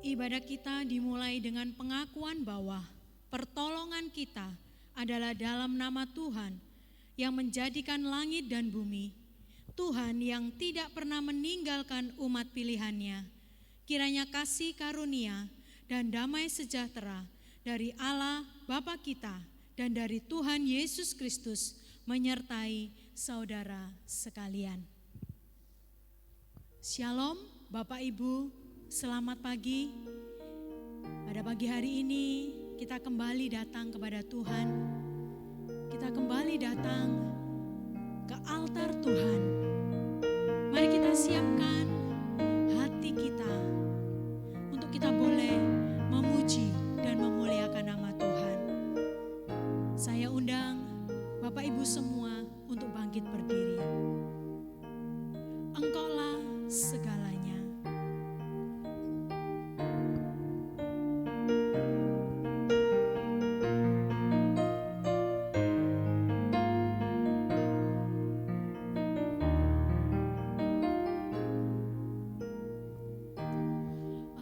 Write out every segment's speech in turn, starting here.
Ibadah kita dimulai dengan pengakuan bahwa pertolongan kita adalah dalam nama Tuhan yang menjadikan langit dan bumi. Tuhan yang tidak pernah meninggalkan umat pilihannya. Kiranya kasih karunia dan damai sejahtera dari Allah Bapa kita dan dari Tuhan Yesus Kristus menyertai saudara sekalian. Shalom Bapak Ibu. Selamat pagi. Pada pagi hari ini kita kembali datang kepada Tuhan. Kita kembali datang ke altar Tuhan. Mari kita siapkan hati kita untuk kita boleh memuji dan memuliakan nama Tuhan. Saya undang Bapak Ibu semua untuk bangkit berdiri. Engkaulah segalanya.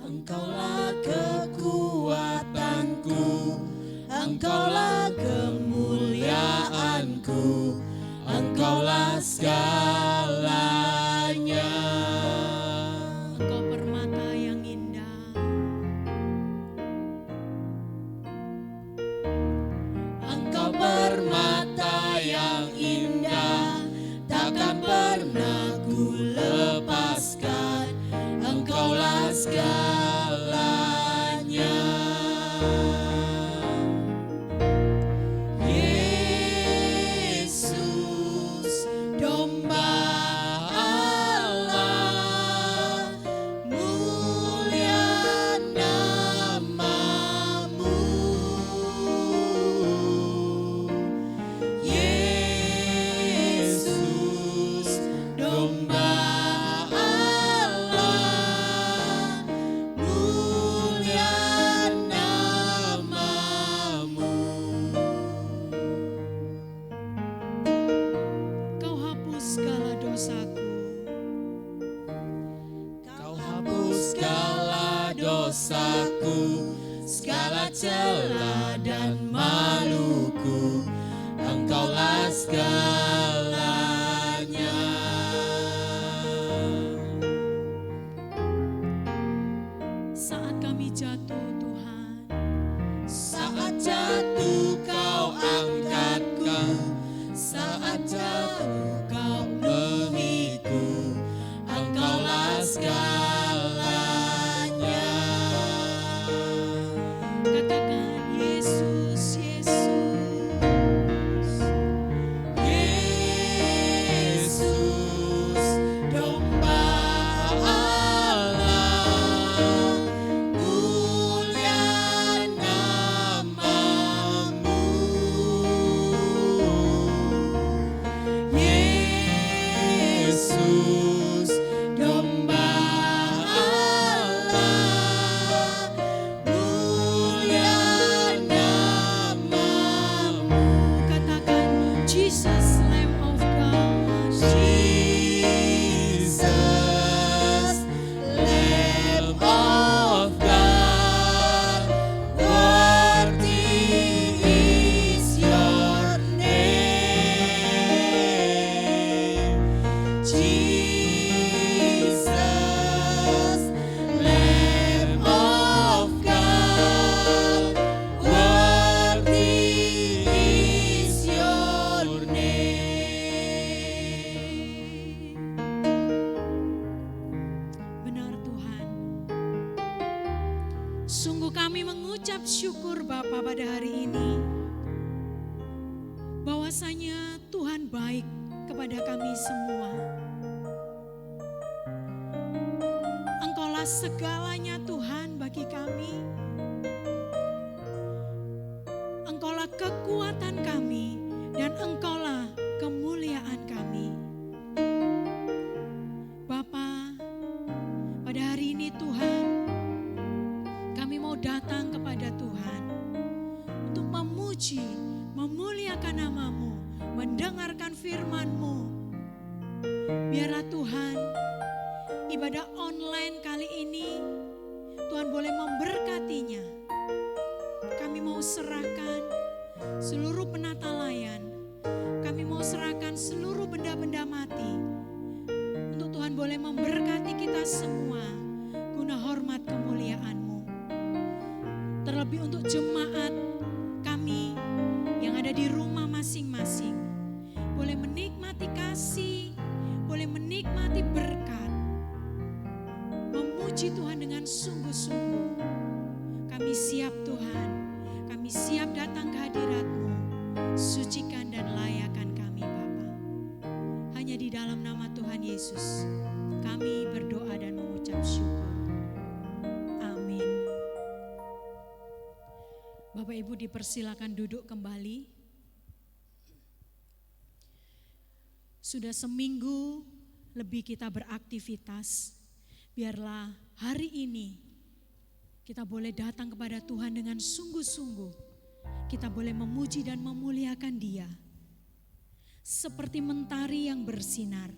Engkaulah kekuatanku, Engkaulah kemuliaanku, Engkaulah segalanya. Engkau permata yang indah, Engkau permata yang indah, takkan pernah ku lepaskan, Engkaulah segalanya. Yesus, domba Allah, mulia namamu. Yesus, domba Allah, mulia namamu. Kau hapus segala dosaku. Kau hapus segala dosaku, segala celah dan maluku, Engkaulah segalanya. Saat kami jatuh Tuhan, Saat jatuh kau angkatku, saat jatuh kau penuhiku, Engkaulah segalanya. katakan Yesus, Yesus. Yesus, domba Allah, mulia namamu. Yesus, domba Allah, mulia namamu. Katakan Jesus, Lamb of God. Jesus, Lamb of God, worthy is your name. Jesus, Lamb of God, worthy is your name. Benar Tuhan. Sungguh kami mengucap syukur Bapa pada hari ini. Bahwasanya Tuhan baik kepada kami semua. Engkaulah segalanya Tuhan bagi kami. Engkaulah kekuatan kami dan Engkaulah kemuliaan kami. Bapa, pada hari ini Tuhan, kami mau datang kepada Tuhan untuk memuji, memuliakan nama-Mu, mendengarkan firman-Mu. Biarlah Tuhan, ibadah online kali ini Tuhan boleh terlebih untuk jemaat kami yang ada di rumah masing-masing, boleh menikmati kasih, boleh menikmati berkat, memuji Tuhan dengan sungguh-sungguh. Kami siap Tuhan, kami siap datang ke hadirat-Mu, sucikan dan layakan kami Bapa. Hanya di dalam nama Tuhan Yesus kami berdoa dan mengucap syukur. Amin. Bapak Ibu dipersilakan duduk kembali. Sudah seminggu lebih kita beraktivitas. Biarlah hari ini kita boleh datang kepada Tuhan dengan sungguh-sungguh. Kita boleh memuji dan memuliakan Dia. Seperti mentari yang bersinar,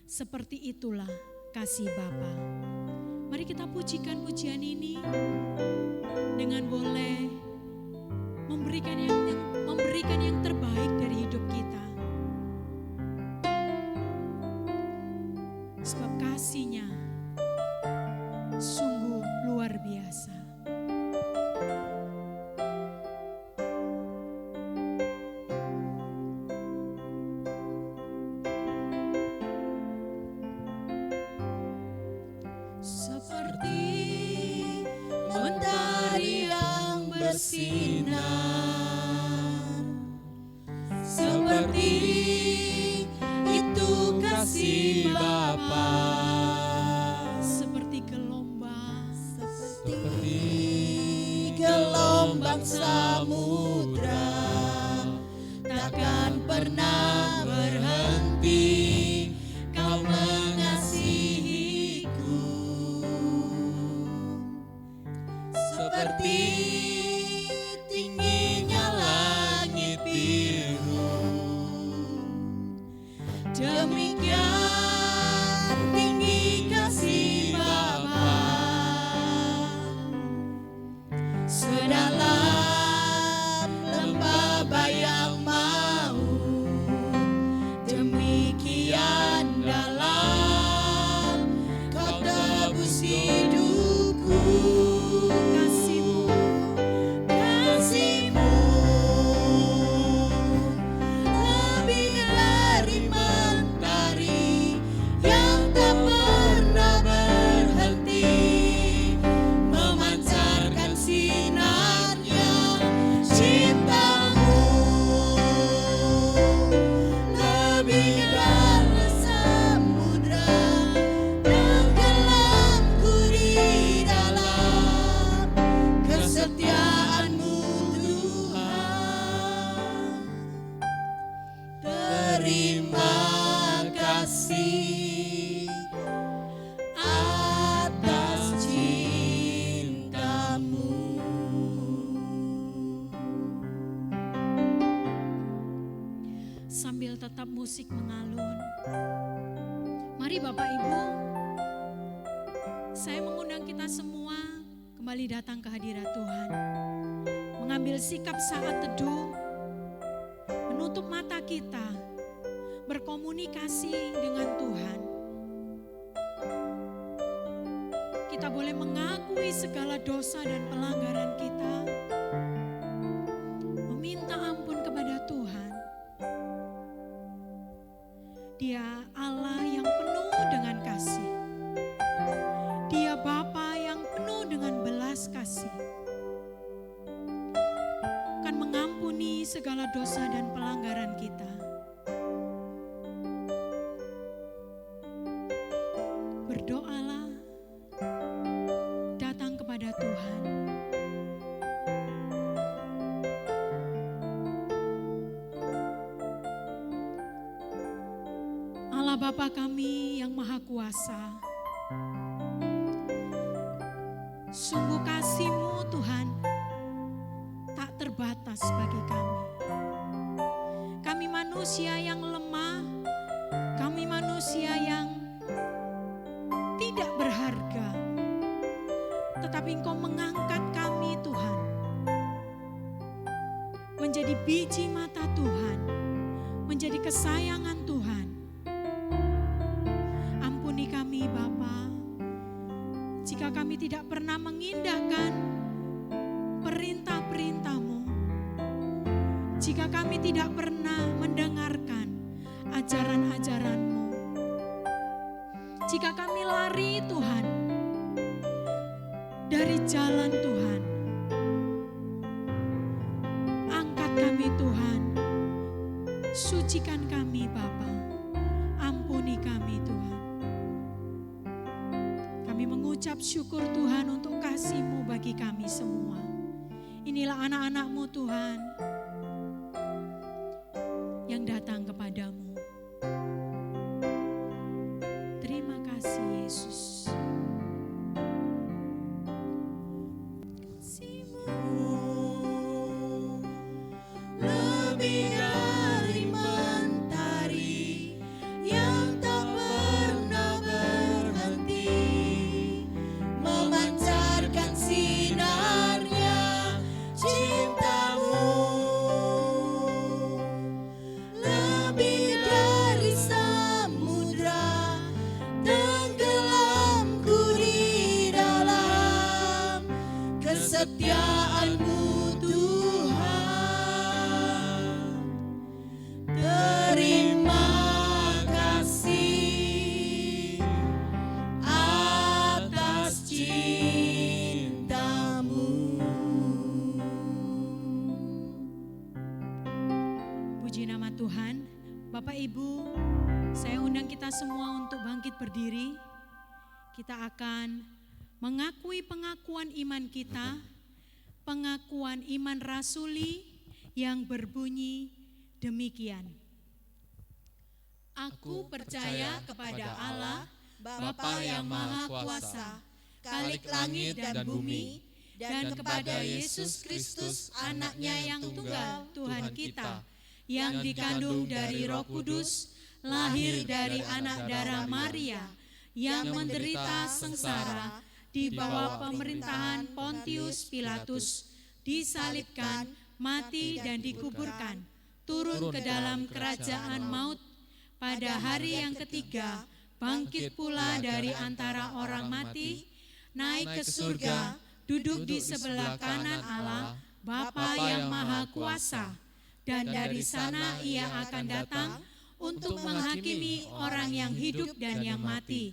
seperti itulah kasih Bapa. Mari kita pujikan pujian ini dengan boleh memberikan yang terbaik dari hidup kita. Sebab kasih-Nya sungguh luar biasa. Seperti mentari yang bersinar, seperti itu kasih Bapa. Seperti gelombang Samudra takkan pernah berhenti Kau mengasihiku. Seperti tingginya langit biru, demikian tinggi kasih Bapa. Sedalam lembah bayang maut, demikian dalam Kau tebus hidupku. Kasih-Mu lebih dari mentari yang tak pernah berhenti, memancarkan sinarnya. Cinta-Mu lebih dari samudra, tenggelamku di dalam kesetiaan-Mu Tuhan. Terima kasih atas cinta-Mu. sambil tetap musik mengalun. Mari Bapak Ibu, saya mengundang kita semua kembali datang ke hadirat Tuhan. Mengambil sikap saat teduh, menutup mata kita, berkomunikasi dengan Tuhan. Kita boleh mengakui segala dosa dan pelanggaran kita, meminta ampun kepada Tuhan. Dia Allah yang penuh dengan kasih. Dia Bapa yang penuh dengan belas kasih. Akan mengampuni segala dosa dan pelanggaran kita. Berdoalah, datang kepada Tuhan. Allah Bapa kami yang Maha Kuasa, sungguh kasih-Mu Tuhan tak terbatas bagi kami. Kami manusia yang lemah, kami manusia yang tidak berharga, tetapi Engkau mengangkat kami Tuhan, menjadi biji mata Tuhan, menjadi kesayangan Tuhan. Ampuni kami Bapa, jika kami tidak pernah mengindahkan perintah-perintah-Mu, jika kami tidak pernah mendengarkan ajaran-ajaran-Mu, jika kami lari Tuhan dari jalan Tuhan, angkat kami Tuhan, sucikan kami Bapa, ampuni kami Tuhan. Kami mengucap syukur Tuhan untuk kasih-Mu bagi kami semua. Inilah anak-anak-Mu Tuhan yang datang kepadamu. Terima kasih Yesus. Lebih dari mentari yang tak pernah berhenti, memancarkan sinarnya cinta-Mu. Lebih dari samudra, tenggelamku di dalam kesetiaan-Mu Tuhan. Terima kasih atas cinta-Mu. Puji nama Tuhan. Bapak Ibu, saya undang kita semua untuk bangkit berdiri. Kita akan mengakui pengakuan iman kita, pengakuan iman rasuli yang berbunyi demikian. Aku percaya kepada Allah, Bapa yang Maha Kuasa, Khalik langit dan bumi, dan kepada Yesus Kristus, Anak-Nya yang tunggal, Tuhan kita, yang dikandung dari Roh Kudus, lahir dari anak darah Maria, yang menderita sengsara di bawah pemerintahan Pontius Pilatus, disalibkan, mati dan dikuburkan, turun ke dalam kerajaan maut, pada hari yang ketiga bangkit pula dari antara orang mati, naik ke surga, duduk di sebelah kanan Allah, Bapa yang Maha Kuasa, dan dari sana Ia akan datang untuk menghakimi orang yang hidup dan yang mati.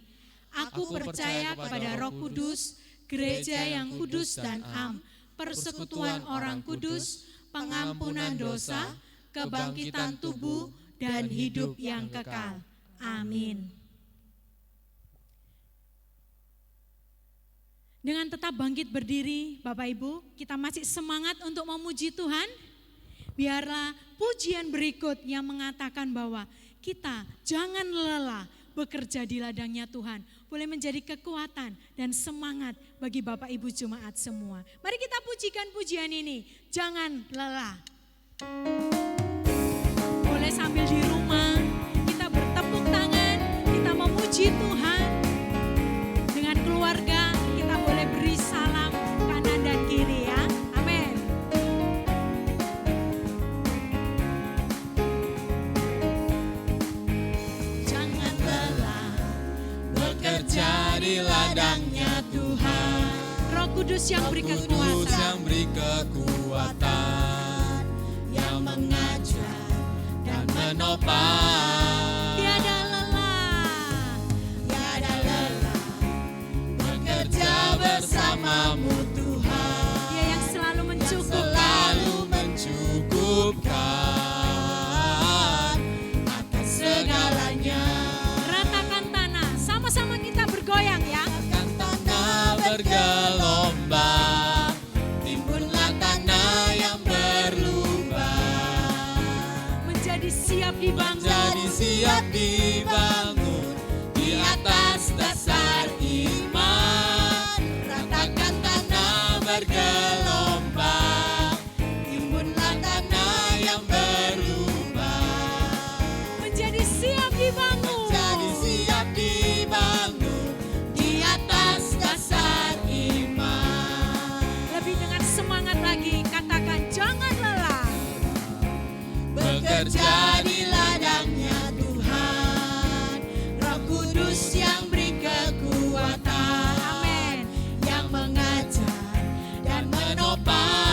Aku percaya kepada Roh Kudus, gereja yang kudus dan am, persekutuan orang kudus, pengampunan dosa, kebangkitan tubuh, dan hidup yang kekal. Amin. Dengan tetap bangkit berdiri, Bapak Ibu, kita masih semangat untuk memuji Tuhan. Biarlah pujian berikut yang mengatakan bahwa kita jangan lelah bekerja di ladangnya Tuhan, boleh menjadi kekuatan dan semangat bagi Bapak Ibu Jemaat semua. Mari kita pujikan pujian ini, jangan lelah. Boleh sambil di rumah, kita bertepuk tangan, kita memuji Tuhan. Dengan keluarga, kita boleh beri salam kanan dan kiri ya. Amin. Jangan lelah bekerja di ladangnya Tuhan. Roh Kudus yang beri kekuatan, yang mengajar dan menopang. tiada lelah. Tiada lelah bekerja bersamamu Tuhan. Dia yang selalu mencukupkan. Selalu mencukupkan atas segalanya. Ratakan tanah, sama-sama kita bergoyang ya. Akan tanah bergelombang, timbunlah tanah yang berlubang. Menjadi siap dibangun. Menjadi siap dibangun di atas dasar iman. Ratakan tanah bergelombang, timbunlah tanah yang berlubang. Menjadi siap dibangun. Jadi siap dibangun di atas dasar iman. Lebih dengan semangat lagi, katakan jangan lelah. Bekerja di ladangnya Tuhan, Roh Kudus yang beri kekuatan, Amin. yang mengajar dan menopang.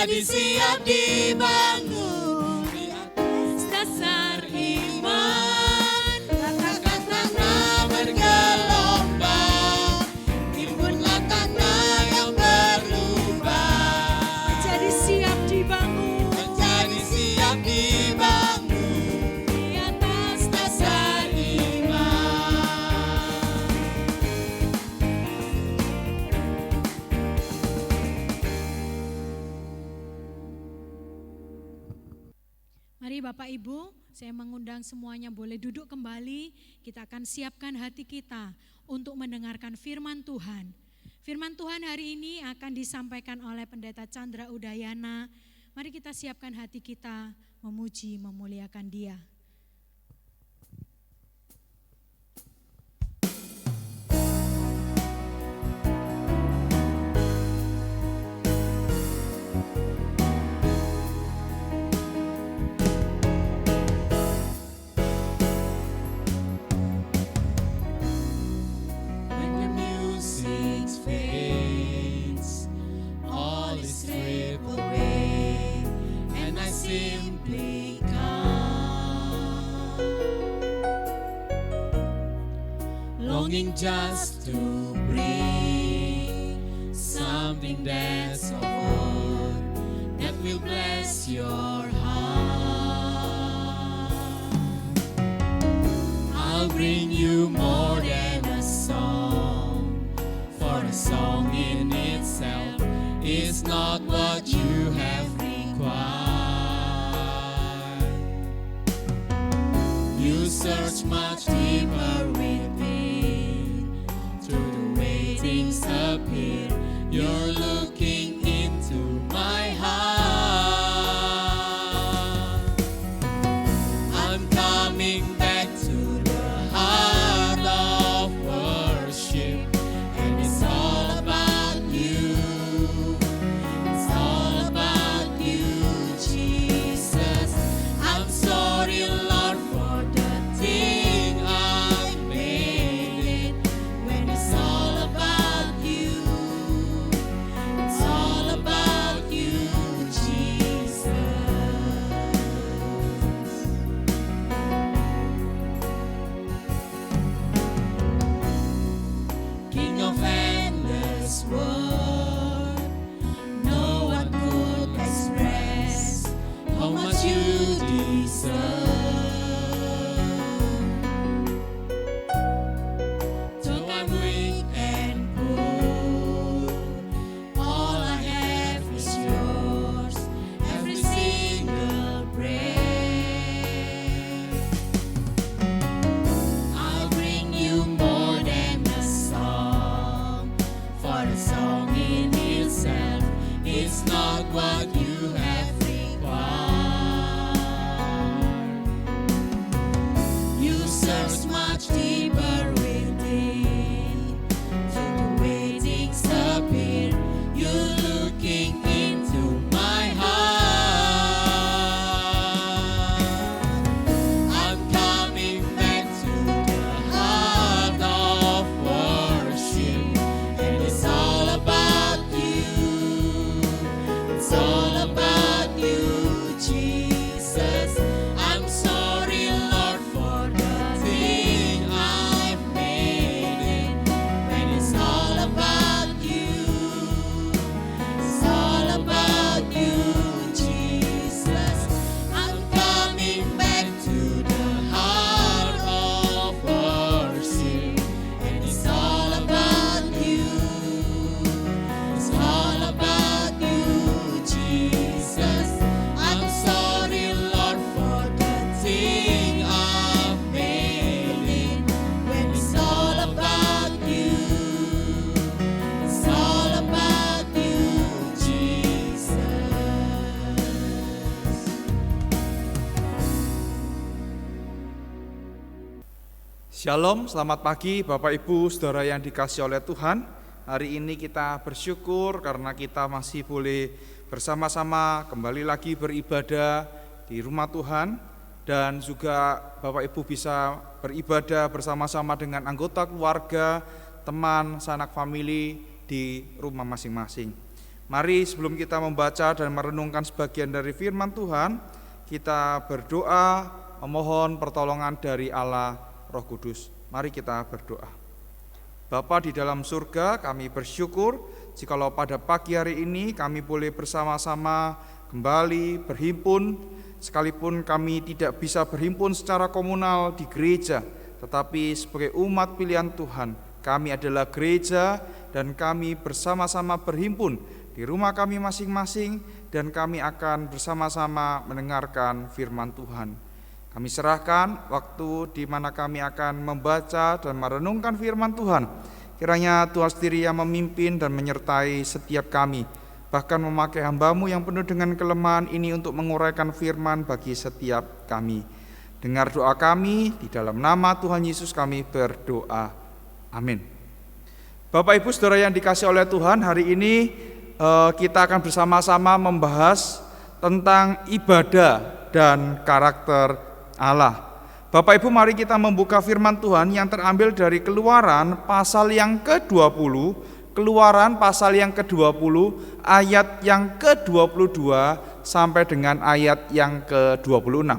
menjadi siap dibangun di atas dasar iman. Ratakan tanah bergelombang, timbunlah tanah yang berlubang. menjadi siap dibangun Menjadi siap dibangun di atas dasar iman. Mari Bapak Ibu, saya mengundang semuanya boleh duduk kembali. Kita akan siapkan hati kita untuk mendengarkan firman Tuhan. Firman Tuhan hari ini akan disampaikan oleh Pendeta Chandra Udayana. Mari kita siapkan hati kita memuji, memuliakan Dia. When the music fades, all is stripped away, and I simply come, longing just to bring something that's of worth that will bless your heart. I'll bring you more than a song, for a song in itself is not what you have required. You search much deeper within, through the way things appear. You're looking into my heart. I'm coming back to the heart of worship, and it's all about you. It's all about you, Jesus. I'm sorry, Lord, for the thing I made it, when it's all about you. It's all about you, Jesus. King of endless world, no one could express how much you deserve. Though I'm weak and poor, all I have is yours, every single breath. I'll bring you more than a song, for a song in itself is not what you have required. You search much deeper within, through the way things appear. You're looking into my heart. I'm coming back to the heart of worship, and it's all about you. It's all about you, Jesus. I'm sorry, Lord, for the thing I've made it, when it's all about you. It's all about you, Jesus. I'm coming back to the heart of worship, and it's all about you. It's all about you, Jesus. I'm sorry, Lord, for the thing I've made it, when it's all about you. It's all about you, Jesus. Shalom, selamat pagi Bapak Ibu Saudara yang dikasihi oleh Tuhan. Hari ini kita bersyukur karena kita masih boleh bersama-sama kembali lagi beribadah di rumah Tuhan, dan juga Bapak Ibu bisa beribadah bersama-sama dengan anggota keluarga, teman, sanak famili di rumah masing-masing. Mari sebelum kita membaca dan merenungkan sebagian dari firman Tuhan, kita berdoa memohon pertolongan dari Allah Roh Kudus. Mari kita berdoa. Bapa di dalam surga, kami bersyukur jikalau pada pagi hari ini kami boleh bersama-sama kembali berhimpun, sekalipun kami tidak bisa berhimpun secara komunal di gereja, tetapi sebagai umat pilihan Tuhan, kami adalah gereja dan kami bersama-sama berhimpun di rumah kami masing-masing, dan kami akan bersama-sama mendengarkan firman Tuhan. Kami serahkan waktu di mana kami akan membaca dan merenungkan firman Tuhan. Kiranya Tuhan sendiri yang memimpin dan menyertai setiap kami, bahkan memakai hamba-Mu yang penuh dengan kelemahan ini untuk menguraikan firman bagi setiap kami. Dengar doa kami, di dalam nama Tuhan Yesus kami berdoa. Amin. Bapak Ibu Saudara yang dikasihi oleh Tuhan, hari ini kita akan bersama-sama membahas tentang ibadah dan karakter Allah. Bapak Ibu, mari kita membuka firman Tuhan yang terambil dari Keluaran pasal yang ke-20, Keluaran pasal yang ke-20, ayat yang ke-22 sampai dengan ayat yang ke-26.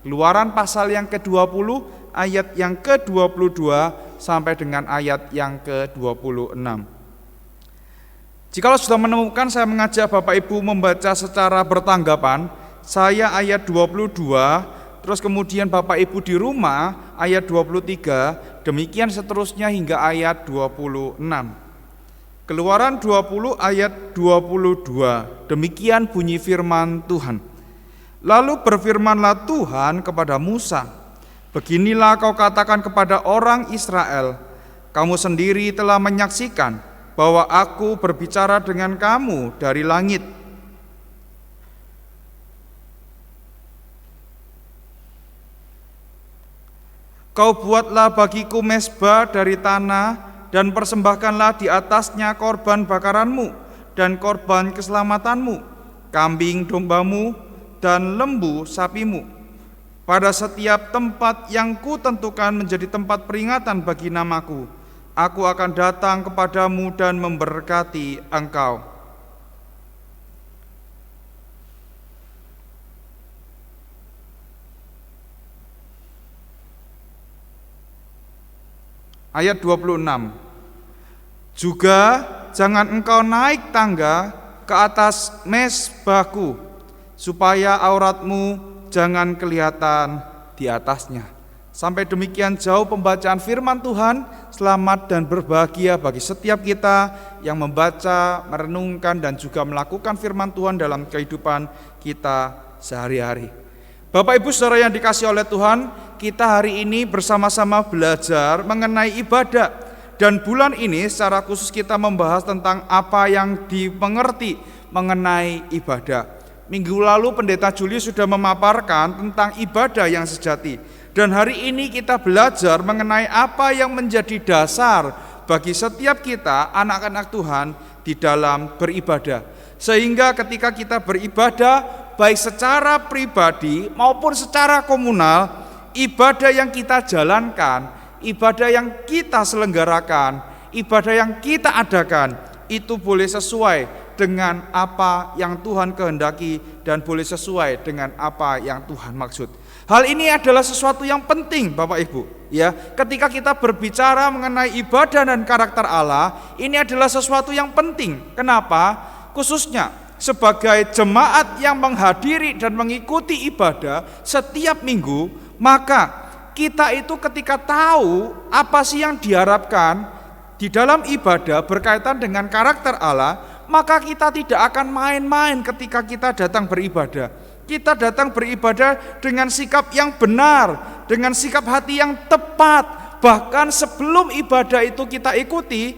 Keluaran pasal yang ke-20, ayat yang ke-22 sampai dengan ayat yang ke-26. Jikalau sudah menemukan, saya mengajak Bapak Ibu membaca secara bertanggapan. Saya ayat 22, terus kemudian Bapak Ibu di rumah ayat 23, demikian seterusnya hingga ayat 26. Keluaran 20 ayat 22, demikian bunyi firman Tuhan. Lalu berfirmanlah Tuhan kepada Musa, beginilah kau katakan kepada orang Israel, kamu sendiri telah menyaksikan bahwa aku berbicara dengan kamu dari langit. Kau buatlah bagiku mezbah dari tanah dan persembahkanlah di atasnya korban bakaranmu dan korban keselamatanmu, kambing dombamu dan lembu sapimu. Pada setiap tempat yang kutentukan menjadi tempat peringatan bagi namaku, aku akan datang kepadamu dan memberkati engkau. Ayat 26. Juga jangan engkau naik tangga ke atas mezbahku, supaya auratmu jangan kelihatan di atasnya. Sampai demikian jauh pembacaan firman Tuhan. Selamat dan berbahagia bagi setiap kita yang membaca, merenungkan, dan juga melakukan firman Tuhan dalam kehidupan kita sehari-hari. Bapak Ibu Saudara yang dikasihi oleh Tuhan, kita hari ini bersama-sama belajar mengenai ibadah. Dan bulan ini secara khusus kita membahas tentang apa yang dimengerti mengenai ibadah. Minggu lalu Pendeta Julius sudah memaparkan tentang ibadah yang sejati. Dan hari ini kita belajar mengenai apa yang menjadi dasar bagi setiap kita anak-anak Tuhan di dalam beribadah. Sehingga ketika kita beribadah, baik secara pribadi maupun secara komunal, ibadah yang kita jalankan, ibadah yang kita selenggarakan, ibadah yang kita adakan, itu boleh sesuai dengan apa yang Tuhan kehendaki dan boleh sesuai dengan apa yang Tuhan maksud. Hal ini adalah sesuatu yang penting Bapak Ibu, ya. Ketika kita berbicara mengenai ibadah dan karakter Allah, ini adalah sesuatu yang penting. Kenapa? Khususnya sebagai jemaat yang menghadiri dan mengikuti ibadah setiap minggu, maka kita itu ketika tahu apa sih yang diharapkan di dalam ibadah berkaitan dengan karakter Allah, maka kita tidak akan main-main ketika kita datang beribadah. Kita datang beribadah dengan sikap yang benar, dengan sikap hati yang tepat. Bahkan sebelum ibadah itu kita ikuti,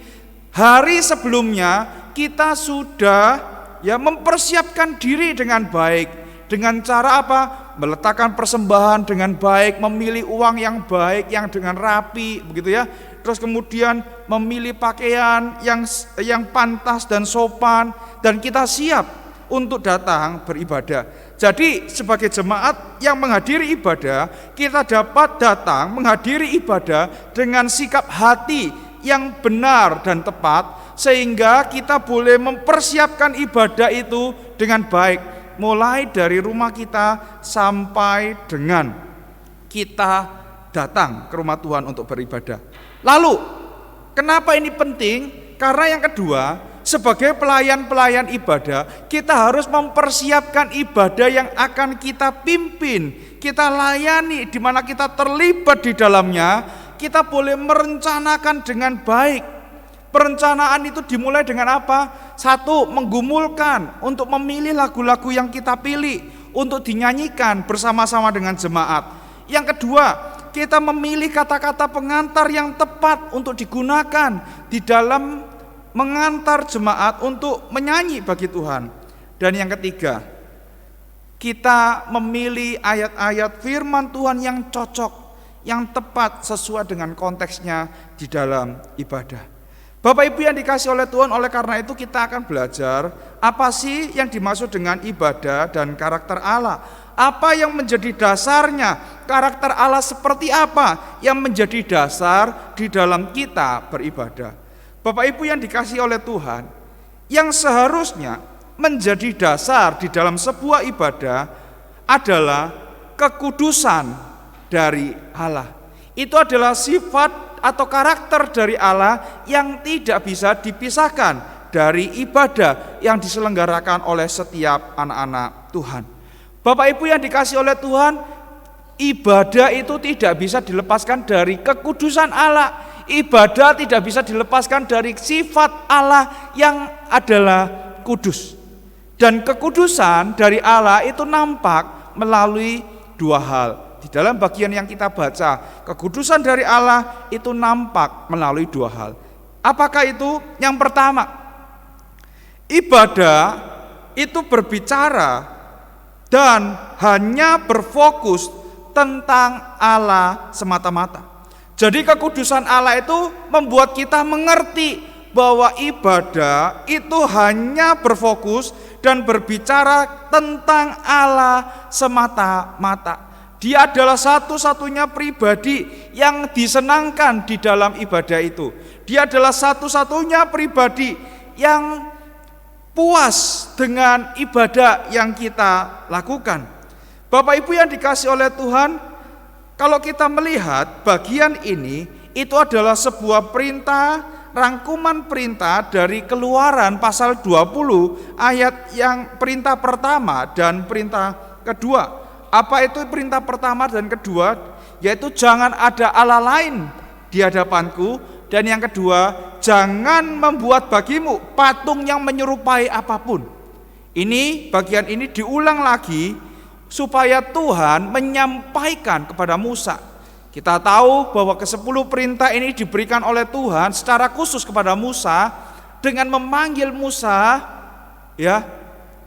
hari sebelumnya kita sudah mempersiapkan diri dengan baik. Dengan cara apa? Meletakkan persembahan dengan baik, memilih uang yang baik, yang dengan rapi, begitu ya. Terus kemudian memilih pakaian yang pantas dan sopan, dan kita siap untuk datang beribadah. Jadi sebagai jemaat yang menghadiri ibadah, kita dapat datang menghadiri ibadah dengan sikap hati yang benar dan tepat, sehingga kita boleh mempersiapkan ibadah itu dengan baik, mulai dari rumah kita sampai dengan kita datang ke rumah Tuhan untuk beribadah. Lalu, kenapa ini penting? Karena yang kedua, sebagai pelayan-pelayan ibadah, kita harus mempersiapkan ibadah yang akan kita pimpin, kita layani, di mana kita terlibat di dalamnya. Kita boleh merencanakan dengan baik. Perencanaan itu dimulai dengan apa? Satu, menggumulkan untuk memilih lagu-lagu yang kita pilih untuk dinyanyikan bersama-sama dengan jemaat. Yang kedua, kita memilih kata-kata pengantar yang tepat untuk digunakan di dalam mengantar jemaat untuk menyanyi bagi Tuhan. Dan yang ketiga, kita memilih ayat-ayat firman Tuhan yang cocok, yang tepat sesuai dengan konteksnya di dalam ibadah. Bapak Ibu yang dikasihi oleh Tuhan, oleh karena itu kita akan belajar apa sih yang dimaksud dengan ibadah dan karakter Allah. Apa yang menjadi dasarnya, karakter Allah seperti apa yang menjadi dasar di dalam kita beribadah. Bapak Ibu yang dikasihi oleh Tuhan, yang seharusnya menjadi dasar di dalam sebuah ibadah adalah kekudusan dari Allah. Itu adalah sifat atau karakter dari Allah yang tidak bisa dipisahkan dari ibadah yang diselenggarakan oleh setiap anak-anak Tuhan. Bapak Ibu yang dikasihi oleh Tuhan, ibadah itu tidak bisa dilepaskan dari kekudusan Allah. Ibadah tidak bisa dilepaskan dari sifat Allah yang adalah kudus. Dan kekudusan dari Allah itu nampak melalui dua hal. Di dalam bagian yang kita baca, kekudusan dari Allah itu nampak melalui dua hal. Apakah itu? Yang pertama, ibadah itu berbicara dan hanya berfokus tentang Allah semata-mata. Jadi kekudusan Allah itu membuat kita mengerti bahwa ibadah itu hanya berfokus dan berbicara tentang Allah semata-mata. Dia adalah satu-satunya pribadi yang disenangkan di dalam ibadah itu. Dia adalah satu-satunya pribadi yang puas dengan ibadah yang kita lakukan. Bapak Ibu yang dikasihi oleh Tuhan, kalau kita melihat bagian ini, itu adalah sebuah perintah, rangkuman perintah dari Keluaran pasal 20 ayat yang perintah pertama dan perintah kedua. Apa itu perintah pertama dan kedua? Yaitu jangan ada Allah lain di hadapanku. Dan yang kedua, jangan membuat bagimu patung yang menyerupai apapun. Ini bagian ini diulang lagi supaya Tuhan menyampaikan kepada Musa. Kita tahu bahwa ke-10 perintah ini diberikan oleh Tuhan secara khusus kepada Musa dengan memanggil Musa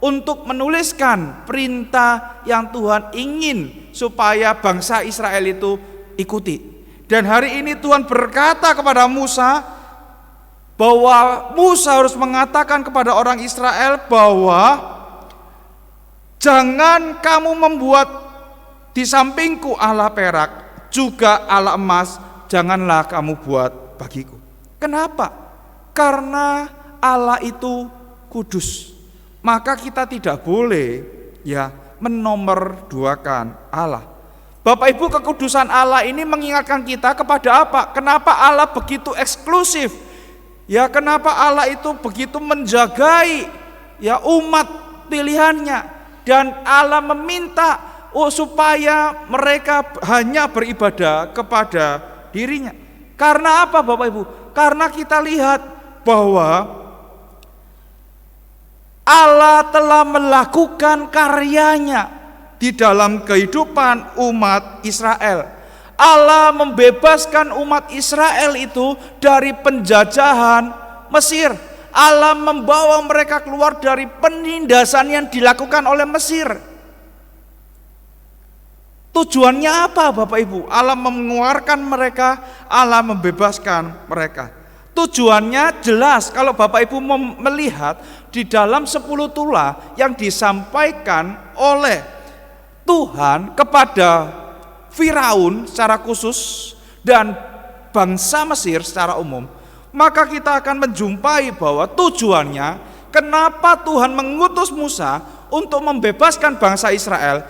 untuk menuliskan perintah yang Tuhan ingin supaya bangsa Israel itu ikuti. Dan hari ini Tuhan berkata kepada Musa bahwa Musa harus mengatakan kepada orang Israel bahwa jangan kamu membuat di sampingku Allah perak, juga Allah emas, janganlah kamu buat bagiku. Kenapa? Karena Allah itu kudus. Maka kita tidak boleh menomorduakan Allah. Bapak Ibu, kekudusan Allah ini mengingatkan kita kepada apa? Kenapa Allah begitu eksklusif? Kenapa Allah itu begitu menjagai umat pilihannya, dan Allah meminta supaya mereka hanya beribadah kepada dirinya. Karena apa Bapak Ibu? Karena kita lihat bahwa Allah telah melakukan karyanya di dalam kehidupan umat Israel. Allah membebaskan umat Israel itu dari penjajahan Mesir. Allah membawa mereka keluar dari penindasan yang dilakukan oleh Mesir. Tujuannya apa Bapak Ibu? Allah mengeluarkan mereka, Allah membebaskan mereka. Tujuannya jelas kalau Bapak Ibu melihat di dalam 10 tulah yang disampaikan oleh Tuhan kepada Firaun secara khusus dan bangsa Mesir secara umum, maka kita akan menjumpai bahwa tujuannya kenapa Tuhan mengutus Musa untuk membebaskan bangsa Israel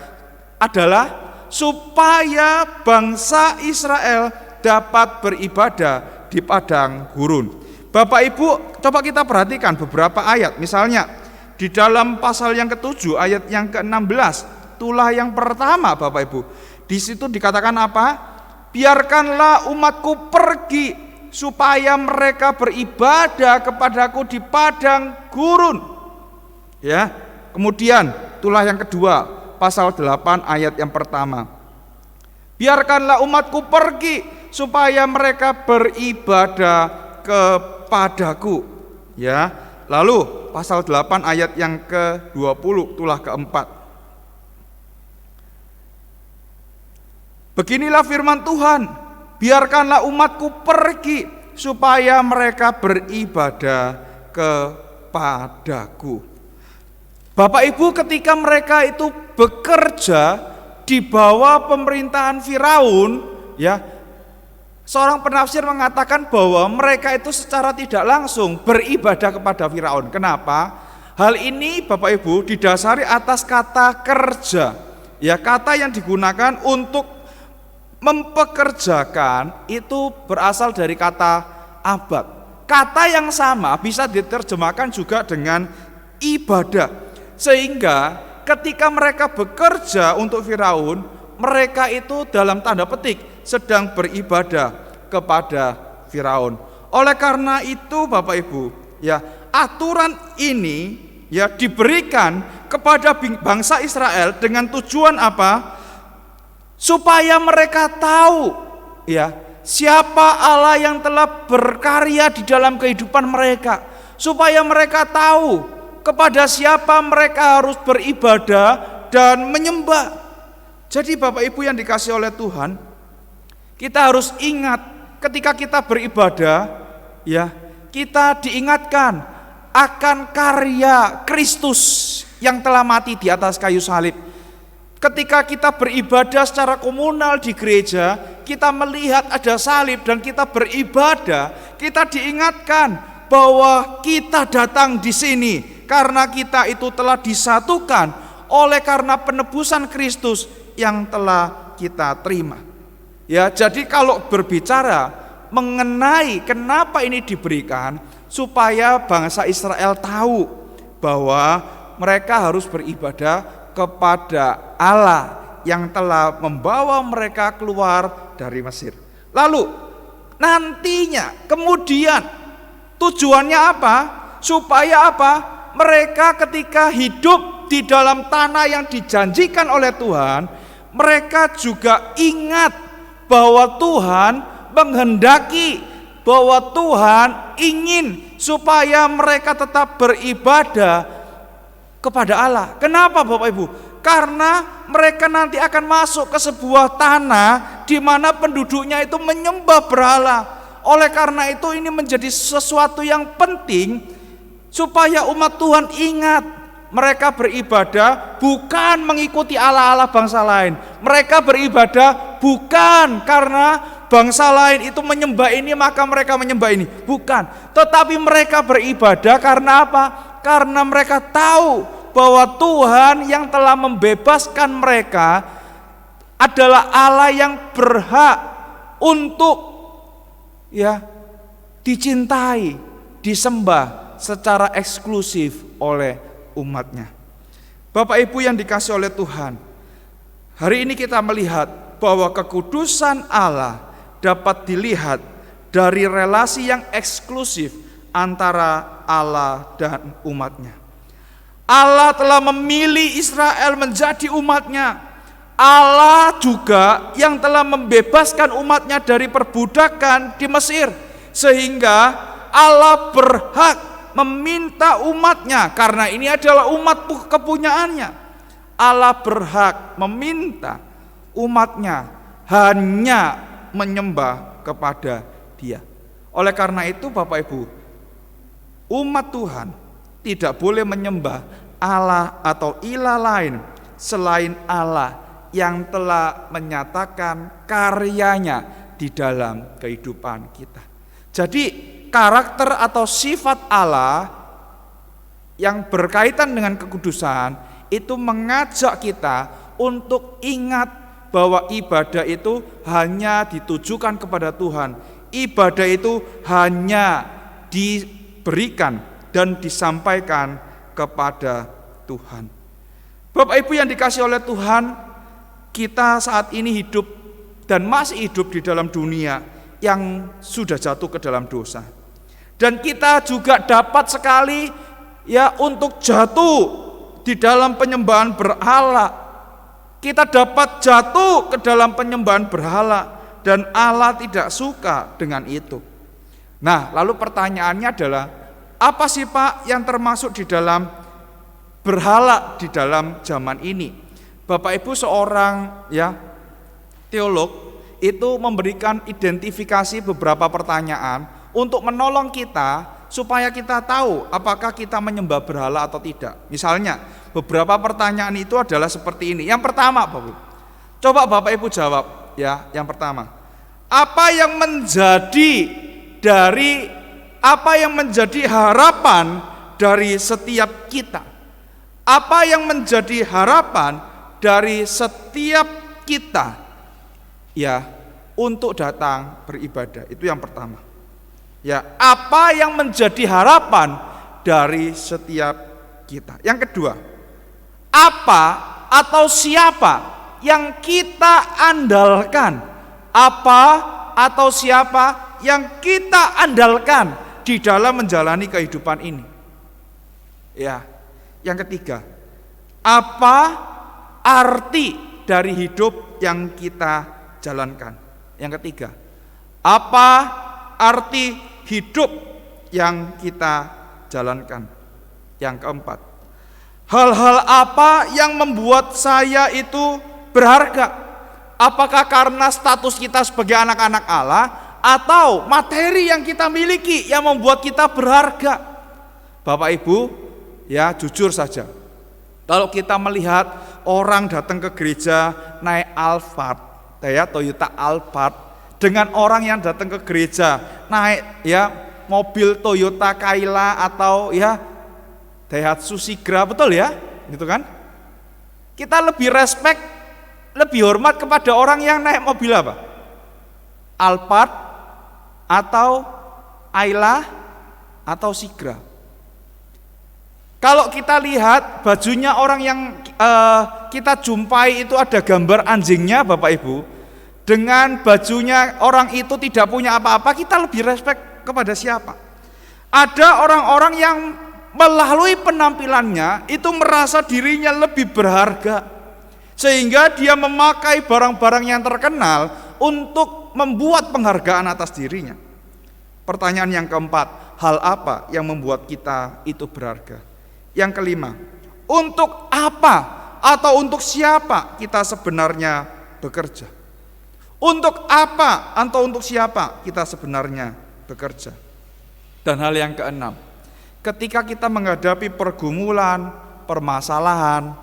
adalah supaya bangsa Israel dapat beribadah di padang gurun. Bapak Ibu, coba kita perhatikan beberapa ayat. Misalnya di dalam pasal yang ke-7 ayat yang ke-16, tulah yang pertama Bapak Ibu. Di situ dikatakan apa? Biarkanlah umatku pergi supaya mereka beribadah kepadaku di padang gurun. Ya. Kemudian tulah yang kedua, pasal 8 ayat yang pertama. Biarkanlah umatku pergi supaya mereka beribadah kepadaku. Ya. Lalu pasal 8 ayat yang ke-20, tulah keempat. Beginilah firman Tuhan. Biarkanlah umatku pergi supaya mereka beribadah kepadaku. Bapak Ibu, ketika mereka itu bekerja di bawah pemerintahan Firaun, ya, seorang penafsir mengatakan bahwa mereka itu secara tidak langsung beribadah kepada Firaun. Kenapa? Hal ini Bapak Ibu didasari atas kata kerja. Ya, kata yang digunakan untuk mempekerjakan itu berasal dari kata abad. Kata yang sama bisa diterjemahkan juga dengan ibadah. Sehingga ketika mereka bekerja untuk Firaun, mereka itu dalam tanda petik sedang beribadah kepada Firaun. Oleh karena itu Bapak Ibu, ya, aturan ini ya diberikan kepada bangsa Israel dengan tujuan apa? Supaya mereka tahu ya siapa Allah yang telah berkarya di dalam kehidupan mereka, supaya mereka tahu kepada siapa mereka harus beribadah dan menyembah. Jadi Bapak Ibu yang dikasihi oleh Tuhan, kita harus ingat ketika kita beribadah ya, kita diingatkan akan karya Kristus yang telah mati di atas kayu salib. Ketika kita beribadah secara komunal di gereja, kita melihat ada salib dan kita beribadah, kita diingatkan bahwa kita datang di sini karena kita itu telah disatukan oleh karena penebusan Kristus yang telah kita terima. Ya, jadi kalau berbicara mengenai kenapa ini diberikan, supaya bangsa Israel tahu bahwa mereka harus beribadah kepada Allah yang telah membawa mereka keluar dari Mesir. Lalu nantinya kemudian tujuannya apa? Supaya apa? Mereka ketika hidup di dalam tanah yang dijanjikan oleh Tuhan, mereka juga ingat bahwa Tuhan menghendaki, bahwa Tuhan ingin supaya mereka tetap beribadah kepada Allah. Kenapa Bapak Ibu? Karena mereka nanti akan masuk ke sebuah tanah di mana penduduknya itu menyembah berhala. Oleh karena itu ini menjadi sesuatu yang penting supaya umat Tuhan ingat mereka beribadah bukan mengikuti Allah-Allah bangsa lain. Mereka beribadah bukan karena bangsa lain itu menyembah ini maka mereka menyembah ini. Bukan. Tetapi mereka beribadah karena apa? Karena mereka tahu bahwa Tuhan yang telah membebaskan mereka adalah Allah yang berhak untuk ya dicintai, disembah secara eksklusif oleh umatnya. Bapak Ibu yang dikasihi oleh Tuhan, hari ini kita melihat bahwa kekudusan Allah dapat dilihat dari relasi yang eksklusif antara Allah dan umatnya. Allah telah memilih Israel menjadi umatnya. Allah juga yang telah membebaskan umatnya dari perbudakan di Mesir. Sehingga Allah berhak meminta umatnya, karena ini adalah umat kepunyaannya. Allah berhak meminta umatnya hanya menyembah kepada Dia. Oleh karena itu Bapak Ibu, umat Tuhan tidak boleh menyembah Allah atau ilah lain selain Allah yang telah menyatakan karyanya di dalam kehidupan kita. Jadi karakter atau sifat Allah yang berkaitan dengan kekudusan itu mengajak kita untuk ingat bahwa ibadah itu hanya ditujukan kepada Tuhan. Ibadah itu hanya diberikan dan disampaikan kepada Tuhan. Bapak Ibu yang dikasihi oleh Tuhan, kita saat ini hidup dan masih hidup di dalam dunia yang sudah jatuh ke dalam dosa. Dan kita juga dapat sekali untuk jatuh di dalam penyembahan berhala. Kita dapat jatuh ke dalam penyembahan berhala dan Allah tidak suka dengan itu. Nah, lalu pertanyaannya adalah, apa sih Pak yang termasuk di dalam berhala di dalam zaman ini? Bapak Ibu seorang teolog itu memberikan identifikasi beberapa pertanyaan untuk menolong kita supaya kita tahu apakah kita menyembah berhala atau tidak. Misalnya, beberapa pertanyaan itu adalah seperti ini. Yang pertama, Bapak Ibu, coba Bapak Ibu jawab ya. Yang pertama, apa yang menjadi harapan dari setiap kita? Apa yang menjadi harapan dari setiap kita untuk datang beribadah? Itu yang pertama. Apa yang menjadi harapan dari setiap kita? Yang kedua, apa atau siapa yang kita andalkan? Apa atau siapa yang kita andalkan di dalam menjalani kehidupan ini? Yang ketiga, apa arti dari hidup yang kita jalankan? Yang ketiga, apa arti hidup yang kita jalankan? Yang keempat, hal-hal apa yang membuat saya itu berharga? Apakah karena status kita sebagai anak-anak Allah atau materi yang kita miliki yang membuat kita berharga? Bapak Ibu, jujur saja, kalau kita melihat orang datang ke gereja naik Alphard, Toyota Alphard, dengan orang yang datang ke gereja naik mobil Toyota Kaila atau Daihatsu Sigra, betul ya? Gitu kan? Kita lebih respect, lebih hormat kepada orang yang naik mobil apa? Alphard atau Ayla atau Sigra. Kalau kita lihat bajunya orang yang kita jumpai itu ada gambar anjingnya, Bapak Ibu, dengan bajunya orang itu tidak punya apa-apa, kita lebih respect kepada siapa? Ada orang-orang yang melalui penampilannya itu merasa dirinya lebih berharga, sehingga dia memakai barang-barang yang terkenal untuk membuat penghargaan atas dirinya. Pertanyaan yang keempat, hal apa yang membuat kita itu berharga? Yang kelima, untuk apa atau untuk siapa kita sebenarnya bekerja? Untuk apa atau untuk siapa kita sebenarnya bekerja? Dan hal yang keenam, ketika kita menghadapi pergumulan, permasalahan,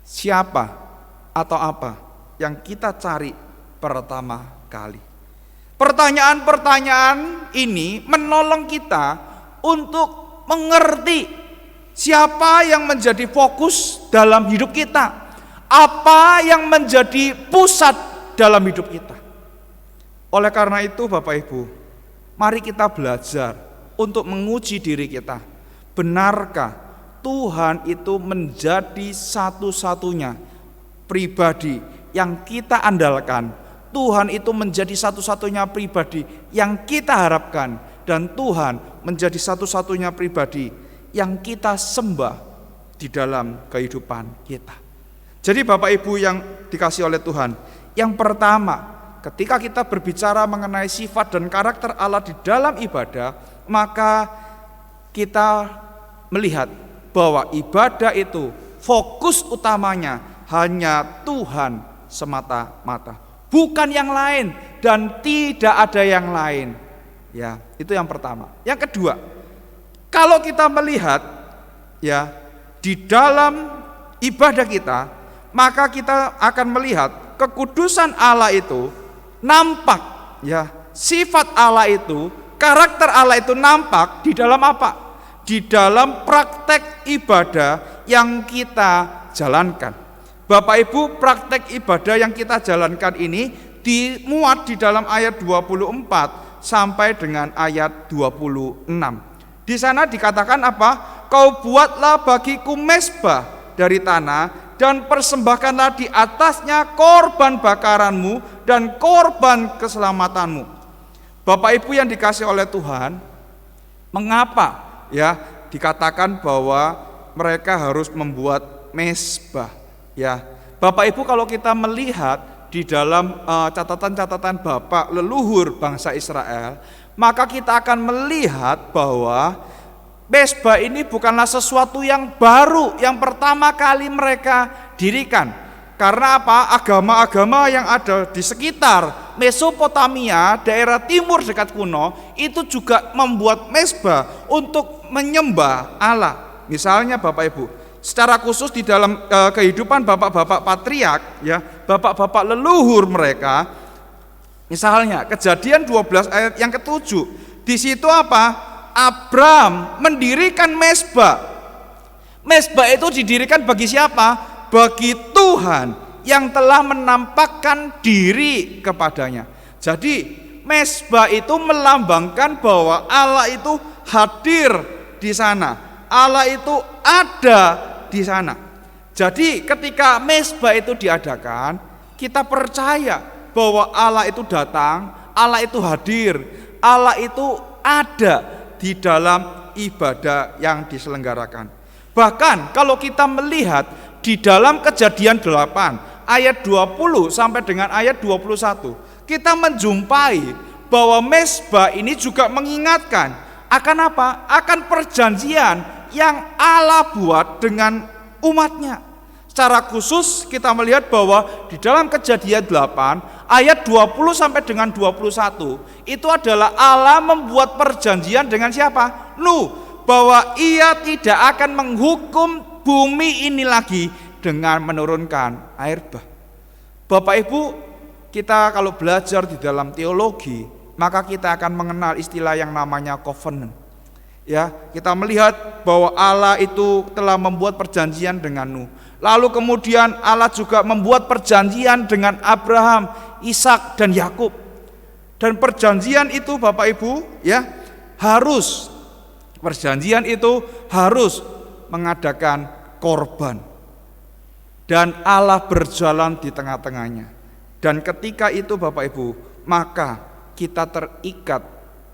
siapa atau apa yang kita cari pertama kali? Pertanyaan-pertanyaan ini menolong kita untuk mengerti siapa yang menjadi fokus dalam hidup kita, apa yang menjadi pusat dalam hidup kita. Oleh karena itu Bapak Ibu, mari kita belajar untuk menguji diri kita. Benarkah Tuhan itu menjadi satu-satunya pribadi yang kita andalkan? Tuhan itu menjadi satu-satunya pribadi yang kita harapkan, dan Tuhan menjadi satu-satunya pribadi yang kita sembah di dalam kehidupan kita. Jadi Bapak Ibu yang dikasihi oleh Tuhan, yang pertama, ketika kita berbicara mengenai sifat dan karakter Allah di dalam ibadah, maka kita melihat bahwa ibadah itu fokus utamanya hanya Tuhan semata-mata, bukan yang lain dan tidak ada yang lain. Itu yang pertama. Yang kedua, kalau kita melihat di dalam ibadah kita, maka kita akan melihat kekudusan Allah itu nampak ya, sifat Allah itu, karakter Allah itu nampak di dalam apa? Di dalam praktek ibadah yang kita jalankan. Bapak Ibu, praktek ibadah yang kita jalankan ini dimuat di dalam ayat 24 sampai dengan ayat 26. Di sana dikatakan apa? Kau buatlah bagiku mezbah dari tanah dan persembahkanlah di atasnya korban bakaranmu dan korban keselamatanmu. Bapak Ibu yang dikasihi oleh Tuhan, mengapa ya dikatakan bahwa mereka harus membuat mezbah? Ya, Bapak Ibu, kalau kita melihat di dalam catatan-catatan Bapak leluhur bangsa Israel, maka kita akan melihat bahwa mezbah ini bukanlah sesuatu yang baru, yang pertama kali mereka dirikan. Karena apa? Agama-agama yang ada di sekitar Mesopotamia, daerah timur dekat kuno, itu juga membuat mezbah untuk menyembah Allah. Misalnya Bapak Ibu, secara khusus di dalam kehidupan bapak-bapak patriark, ya, bapak-bapak leluhur mereka, misalnya Kejadian 12 ayat yang ke-7, di situ apa? Abram mendirikan mezbah. Mezbah itu didirikan bagi siapa? Bagi Tuhan yang telah menampakkan diri kepadanya. Jadi mezbah itu melambangkan bahwa Allah itu hadir di sana. Allah itu ada di sana. Jadi ketika mezbah itu diadakan, kita percaya bahwa Allah itu datang, Allah itu hadir, Allah itu ada di dalam ibadah yang diselenggarakan. Bahkan kalau kita melihat di dalam Kejadian 8 ayat 20 sampai dengan ayat 21, kita menjumpai bahwa mezbah ini juga mengingatkan akan apa? Akan perjanjian yang Allah buat dengan umatnya. Secara khusus kita melihat bahwa di dalam Kejadian 8 ayat 20 sampai dengan 21 itu adalah Allah membuat perjanjian dengan siapa? Nuh, bahwa ia tidak akan menghukum bumi ini lagi dengan menurunkan air bah. Bapak Ibu, kita kalau belajar di dalam teologi, maka kita akan mengenal istilah yang namanya covenant. Ya, kita melihat bahwa Allah itu telah membuat perjanjian dengan Nuh. Lalu kemudian Allah juga membuat perjanjian dengan Abraham, Ishak dan Yakub. Dan perjanjian itu Bapak Ibu, ya, perjanjian itu harus mengadakan korban. Dan Allah berjalan di tengah-tengahnya. Dan ketika itu Bapak Ibu, maka kita terikat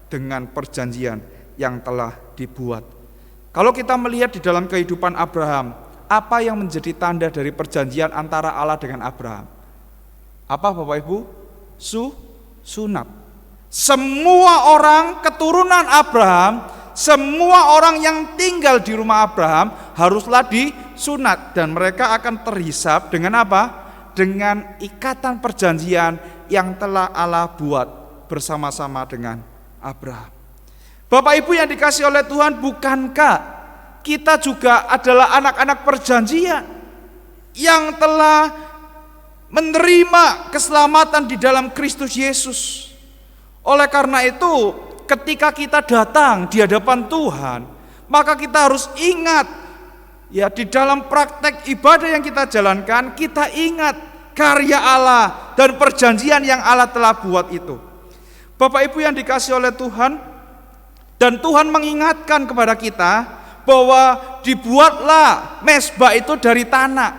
dengan perjanjian yang telah dibuat. Kalau kita melihat di dalam kehidupan Abraham, apa yang menjadi tanda dari perjanjian antara Allah dengan Abraham? Apa Bapak Ibu? Sunat. Semua orang keturunan Abraham, semua orang yang tinggal di rumah Abraham haruslah disunat, dan mereka akan terhisap dengan apa? Dengan ikatan perjanjian yang telah Allah buat bersama-sama dengan Abraham. Bapak Ibu yang dikasihi oleh Tuhan, bukankah kita juga adalah anak-anak perjanjian yang telah menerima keselamatan di dalam Kristus Yesus? Oleh karena itu, ketika kita datang di hadapan Tuhan, maka kita harus ingat, ya, di dalam praktek ibadah yang kita jalankan, kita ingat karya Allah dan perjanjian yang Allah telah buat itu. Bapak Ibu yang dikasihi oleh Tuhan, dan Tuhan mengingatkan kepada kita bahwa dibuatlah mezbah itu dari tanah.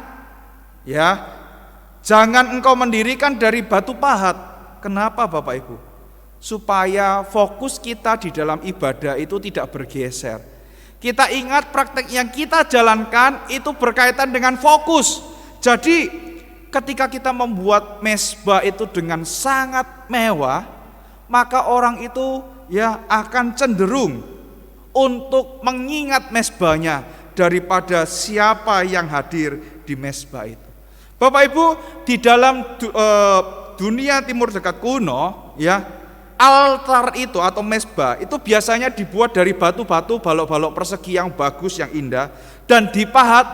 Ya, jangan engkau mendirikan dari batu pahat. Kenapa Bapak Ibu? Supaya fokus kita di dalam ibadah itu tidak bergeser. Kita ingat praktek yang kita jalankan itu berkaitan dengan fokus. Jadi ketika kita membuat mezbah itu dengan sangat mewah, maka orang itu ya akan cenderung untuk mengingat mezbahnya daripada siapa yang hadir di mezbah itu. Bapak Ibu, di dalam dunia timur dekat kuno, ya, altar itu atau mezbah itu biasanya dibuat dari batu-batu balok-balok persegi yang bagus, yang indah, dan dipahat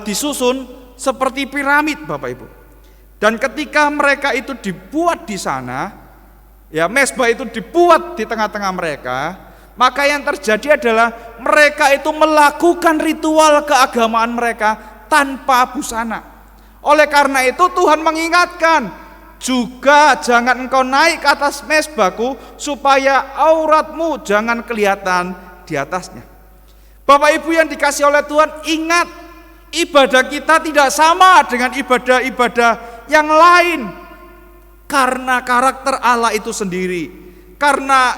disusun seperti piramid Bapak Ibu. Dan ketika mereka itu dibuat di sana, ya mezbah itu dibuat di tengah-tengah mereka, maka yang terjadi adalah mereka itu melakukan ritual keagamaan mereka tanpa busana. Oleh karena itu Tuhan mengingatkan, juga jangan engkau naik ke atas mezbahku supaya auratmu jangan kelihatan di atasnya. Bapak Ibu yang dikasihi oleh Tuhan, ingat, ibadah kita tidak sama dengan ibadah-ibadah yang lain. Karena karakter Allah itu sendiri, karena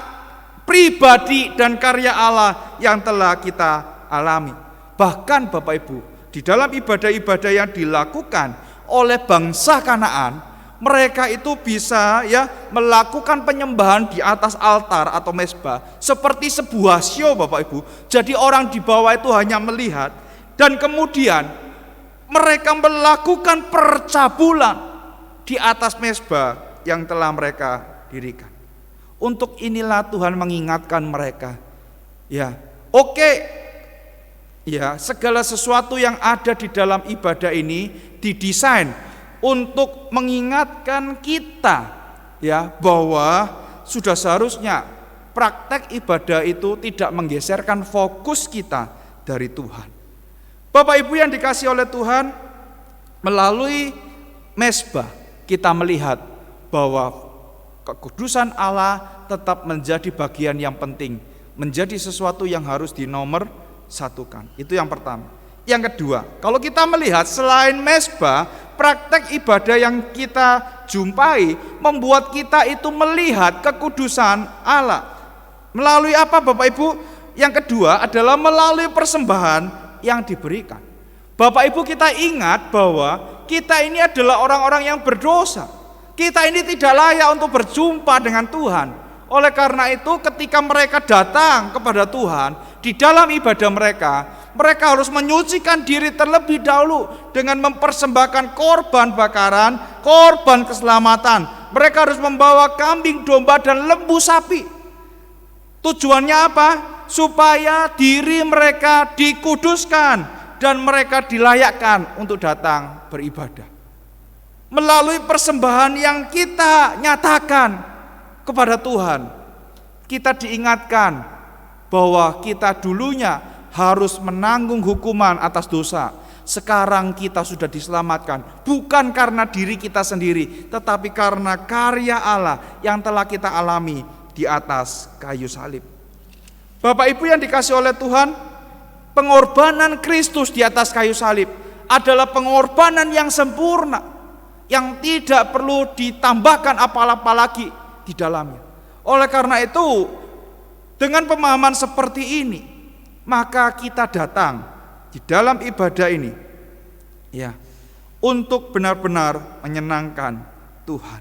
pribadi dan karya Allah yang telah kita alami. Bahkan Bapak Ibu, di dalam ibadah-ibadah yang dilakukan oleh bangsa Kanaan, mereka itu bisa melakukan penyembahan di atas altar atau mezbah seperti sebuah show Bapak Ibu. Jadi orang di bawah itu hanya melihat, dan kemudian mereka melakukan percabulan di atas mezbah yang telah mereka dirikan. Untuk inilah Tuhan mengingatkan mereka, segala sesuatu yang ada di dalam ibadah ini didesain untuk mengingatkan kita bahwa sudah seharusnya praktek ibadah itu tidak menggeserkan fokus kita dari Tuhan. Bapak Ibu yang dikasihi oleh Tuhan, melalui mezbah kita melihat bahwa kekudusan Allah tetap menjadi bagian yang penting, menjadi sesuatu yang harus dinomor satukan. Itu yang pertama. Yang kedua, kalau kita melihat selain mezbah, praktek ibadah yang kita jumpai membuat kita itu melihat kekudusan Allah. Melalui apa Bapak Ibu? Yang kedua adalah melalui persembahan yang diberikan. Bapak Ibu, kita ingat bahwa kita ini adalah orang-orang yang berdosa. Kita ini tidak layak untuk berjumpa dengan Tuhan. Oleh karena itu ketika mereka datang kepada Tuhan, di dalam ibadah mereka harus menyucikan diri terlebih dahulu dengan mempersembahkan korban bakaran, korban keselamatan. Mereka harus membawa kambing, domba, dan lembu sapi. Tujuannya apa? Supaya diri mereka dikuduskan dan mereka dilayakkan untuk datang beribadah. Melalui persembahan yang kita nyatakan kepada Tuhan, kita diingatkan bahwa kita dulunya harus menanggung hukuman atas dosa. Sekarang kita sudah diselamatkan, bukan karena diri kita sendiri, tetapi karena karya Allah yang telah kita alami di atas kayu salib. Bapak Ibu yang dikasihi oleh Tuhan, pengorbanan Kristus di atas kayu salib adalah pengorbanan yang sempurna, yang tidak perlu ditambahkan apa-apa lagi di dalamnya. Oleh karena itu, dengan pemahaman seperti ini, maka kita datang di dalam ibadah ini untuk benar-benar menyenangkan Tuhan.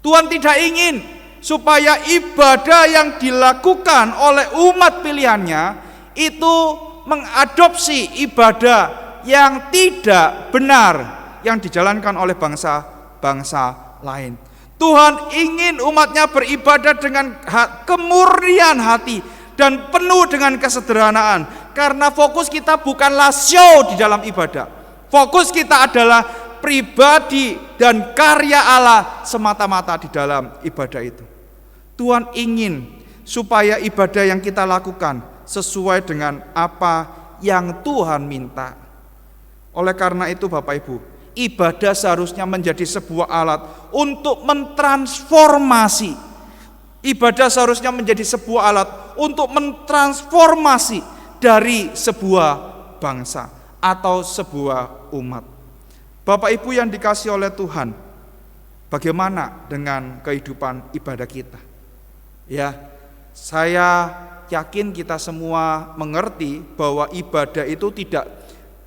Tuhan tidak ingin supaya ibadah yang dilakukan oleh umat pilihannya itu mengadopsi ibadah yang tidak benar yang dijalankan oleh bangsa-bangsa lain. Tuhan ingin umatnya beribadah dengan kemurnian hati dan penuh dengan kesederhanaan. Karena fokus kita bukanlah show di dalam ibadah. Fokus kita adalah pribadi dan karya Allah semata-mata di dalam ibadah itu. Tuhan ingin supaya ibadah yang kita lakukan sesuai dengan apa yang Tuhan minta. Oleh karena itu Bapak Ibu, ibadah seharusnya menjadi sebuah alat untuk mentransformasi. Ibadah seharusnya menjadi sebuah alat untuk mentransformasi dari sebuah bangsa atau sebuah umat. Bapak Ibu yang dikasihi oleh Tuhan, bagaimana dengan kehidupan ibadah kita? Saya yakin kita semua mengerti bahwa ibadah itu tidak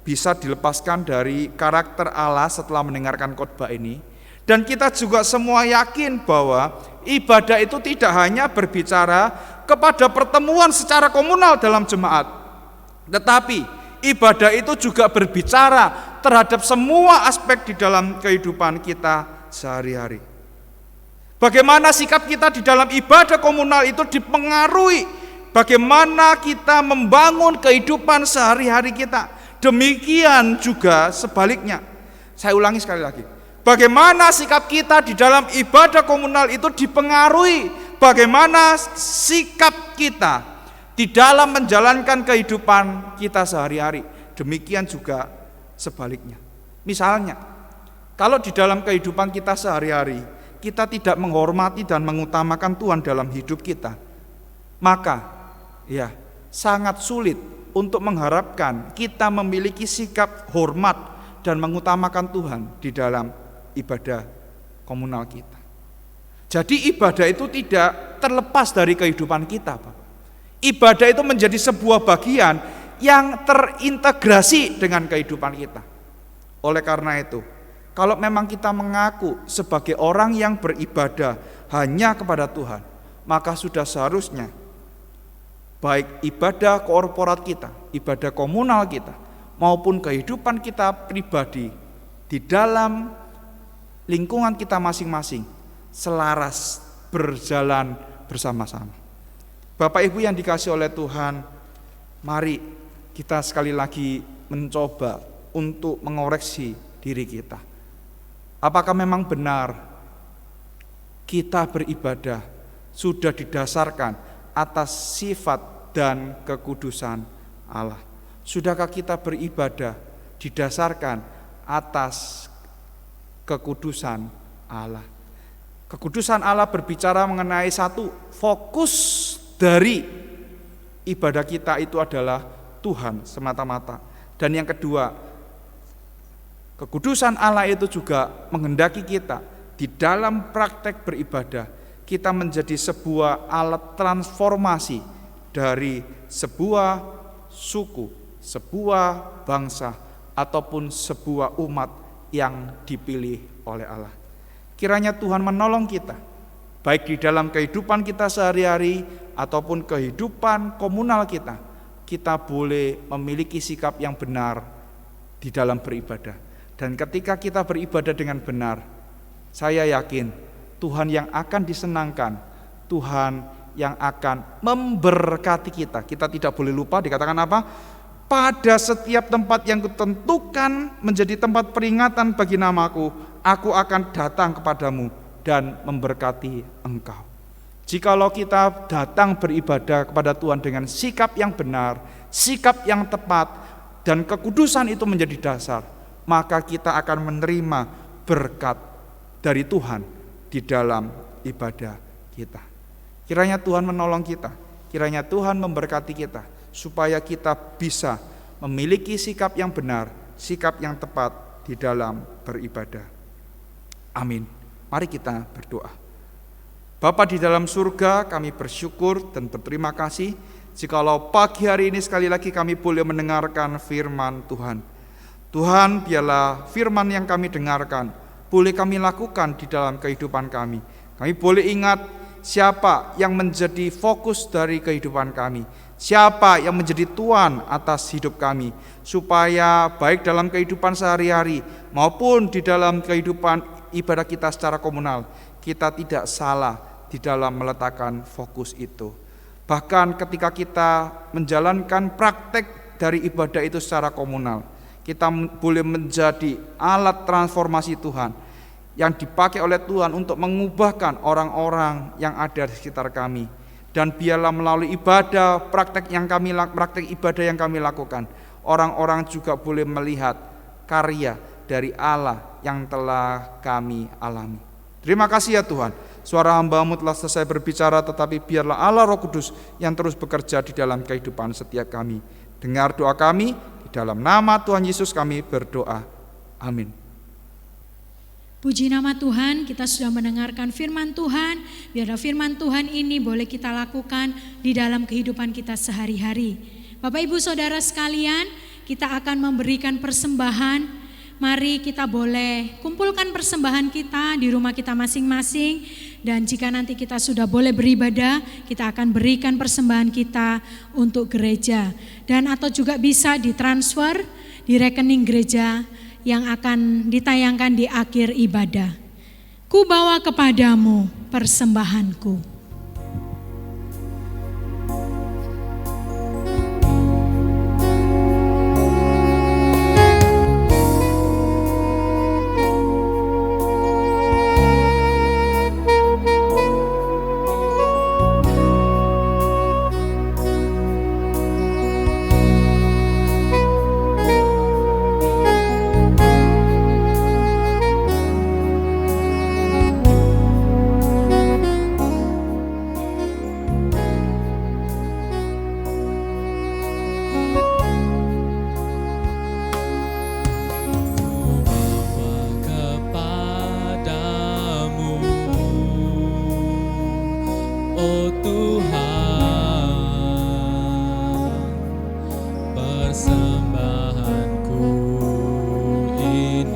bisa dilepaskan dari karakter Allah setelah mendengarkan khotbah ini. Dan kita juga semua yakin bahwa ibadah itu tidak hanya berbicara kepada pertemuan secara komunal dalam jemaat, tetapi ibadah itu juga berbicara terhadap semua aspek di dalam kehidupan kita sehari-hari. Bagaimana sikap kita di dalam ibadah komunal itu dipengaruhi bagaimana kita membangun kehidupan sehari-hari kita. Demikian juga sebaliknya. Saya ulangi sekali lagi. Bagaimana sikap kita di dalam ibadah komunal itu dipengaruhi bagaimana sikap kita di dalam menjalankan kehidupan kita sehari-hari. Demikian juga sebaliknya. Misalnya, kalau di dalam kehidupan kita sehari-hari kita tidak menghormati dan mengutamakan Tuhan dalam hidup kita, maka ya sangat sulit untuk mengharapkan kita memiliki sikap hormat dan mengutamakan Tuhan di dalam ibadah komunal kita. Jadi ibadah itu tidak terlepas dari kehidupan kita, Bapak. Ibadah itu menjadi sebuah bagian yang terintegrasi dengan kehidupan kita. Oleh karena itu, kalau memang kita mengaku sebagai orang yang beribadah hanya kepada Tuhan, maka sudah seharusnya baik ibadah korporat kita, ibadah komunal kita, maupun kehidupan kita pribadi di dalam lingkungan kita masing-masing selaras berjalan bersama-sama. Bapak Ibu yang dikasihi oleh Tuhan, mari kita sekali lagi mencoba untuk mengoreksi diri kita. Apakah memang benar kita beribadah sudah didasarkan atas sifat dan kekudusan Allah? Sudahkah kita beribadah didasarkan atas kekudusan Allah? Kekudusan Allah berbicara mengenai satu, fokus dari ibadah kita itu adalah Tuhan semata-mata. Dan yang kedua, kekudusan Allah itu juga menghendaki kita di dalam praktek beribadah kita menjadi sebuah alat transformasi dari sebuah suku, sebuah bangsa, ataupun sebuah umat yang dipilih oleh Allah. Kiranya Tuhan menolong kita, baik di dalam kehidupan kita sehari-hari ataupun kehidupan komunal kita, kita boleh memiliki sikap yang benar di dalam beribadah. Dan ketika kita beribadah dengan benar, saya yakin Tuhan yang akan disenangkan, Tuhan yang akan memberkati kita. Kita tidak boleh lupa dikatakan apa? Pada setiap tempat yang kutentukan menjadi tempat peringatan bagi namaku, aku akan datang kepadamu dan memberkati engkau. Jikalau kita datang beribadah kepada Tuhan dengan sikap yang benar, sikap yang tepat, dan kekudusan itu menjadi dasar, maka kita akan menerima berkat dari Tuhan di dalam ibadah kita. Kiranya Tuhan menolong kita, kiranya Tuhan memberkati kita, supaya kita bisa memiliki sikap yang benar, sikap yang tepat di dalam beribadah. Amin. Mari kita berdoa. Bapa di dalam surga, kami bersyukur dan berterima kasih jikalau pagi hari ini sekali lagi kami boleh mendengarkan firman Tuhan. Tuhan, biarlah firman yang kami dengarkan boleh kami lakukan di dalam kehidupan kami. Kami boleh ingat siapa yang menjadi fokus dari kehidupan kami, siapa yang menjadi Tuhan atas hidup kami, supaya baik dalam kehidupan sehari-hari maupun di dalam kehidupan ibadah kita secara komunal, kita tidak salah di dalam meletakkan fokus itu. Bahkan ketika kita menjalankan praktek dari ibadah itu secara komunal, kita boleh menjadi alat transformasi Tuhan yang dipakai oleh Tuhan untuk mengubahkan orang-orang yang ada di sekitar kami. Dan biarlah melalui praktek ibadah yang kami lakukan, orang-orang juga boleh melihat karya dari Allah yang telah kami alami. Terima kasih ya Tuhan, suara hamba-Mu telah selesai berbicara, tetapi biarlah Allah Roh Kudus yang terus bekerja di dalam kehidupan setiap kami. Dengar doa kami, di dalam nama Tuhan Yesus kami berdoa. Amin. Puji nama Tuhan, kita sudah mendengarkan firman Tuhan. Biarlah firman Tuhan ini boleh kita lakukan di dalam kehidupan kita sehari-hari. Bapak Ibu Saudara sekalian, kita akan memberikan persembahan. Mari kita boleh kumpulkan persembahan kita di rumah kita masing-masing. Dan jika nanti kita sudah boleh beribadah, kita akan berikan persembahan kita untuk gereja. Dan atau juga bisa ditransfer di rekening gereja yang akan ditayangkan di akhir ibadah. Ku bawa kepadamu persembahanku. Oh Tuhan, persembahanku ini.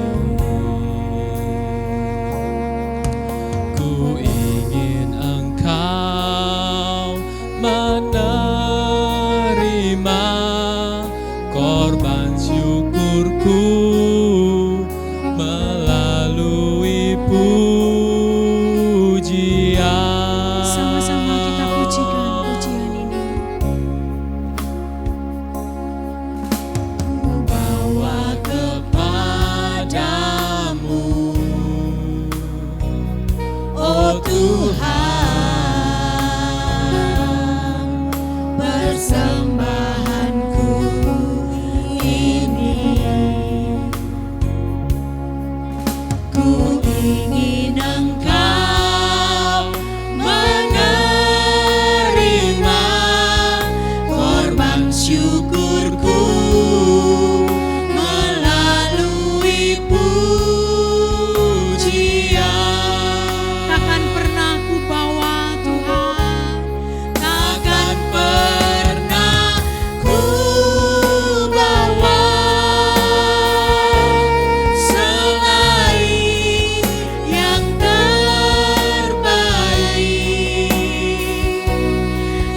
Ku ingin Engkau menerima korban syukurku melalui pujian. Sama-sama kita pujikan pujian ini. Ku bawa kepadamu, oh Tuhan, persembahanku ini. Ku ingin Engkau menerima korban syukurku melalui pujian. Takkan pernah ku bawa Tuhan, Takkan pernah ku bawa selain yang terbaik,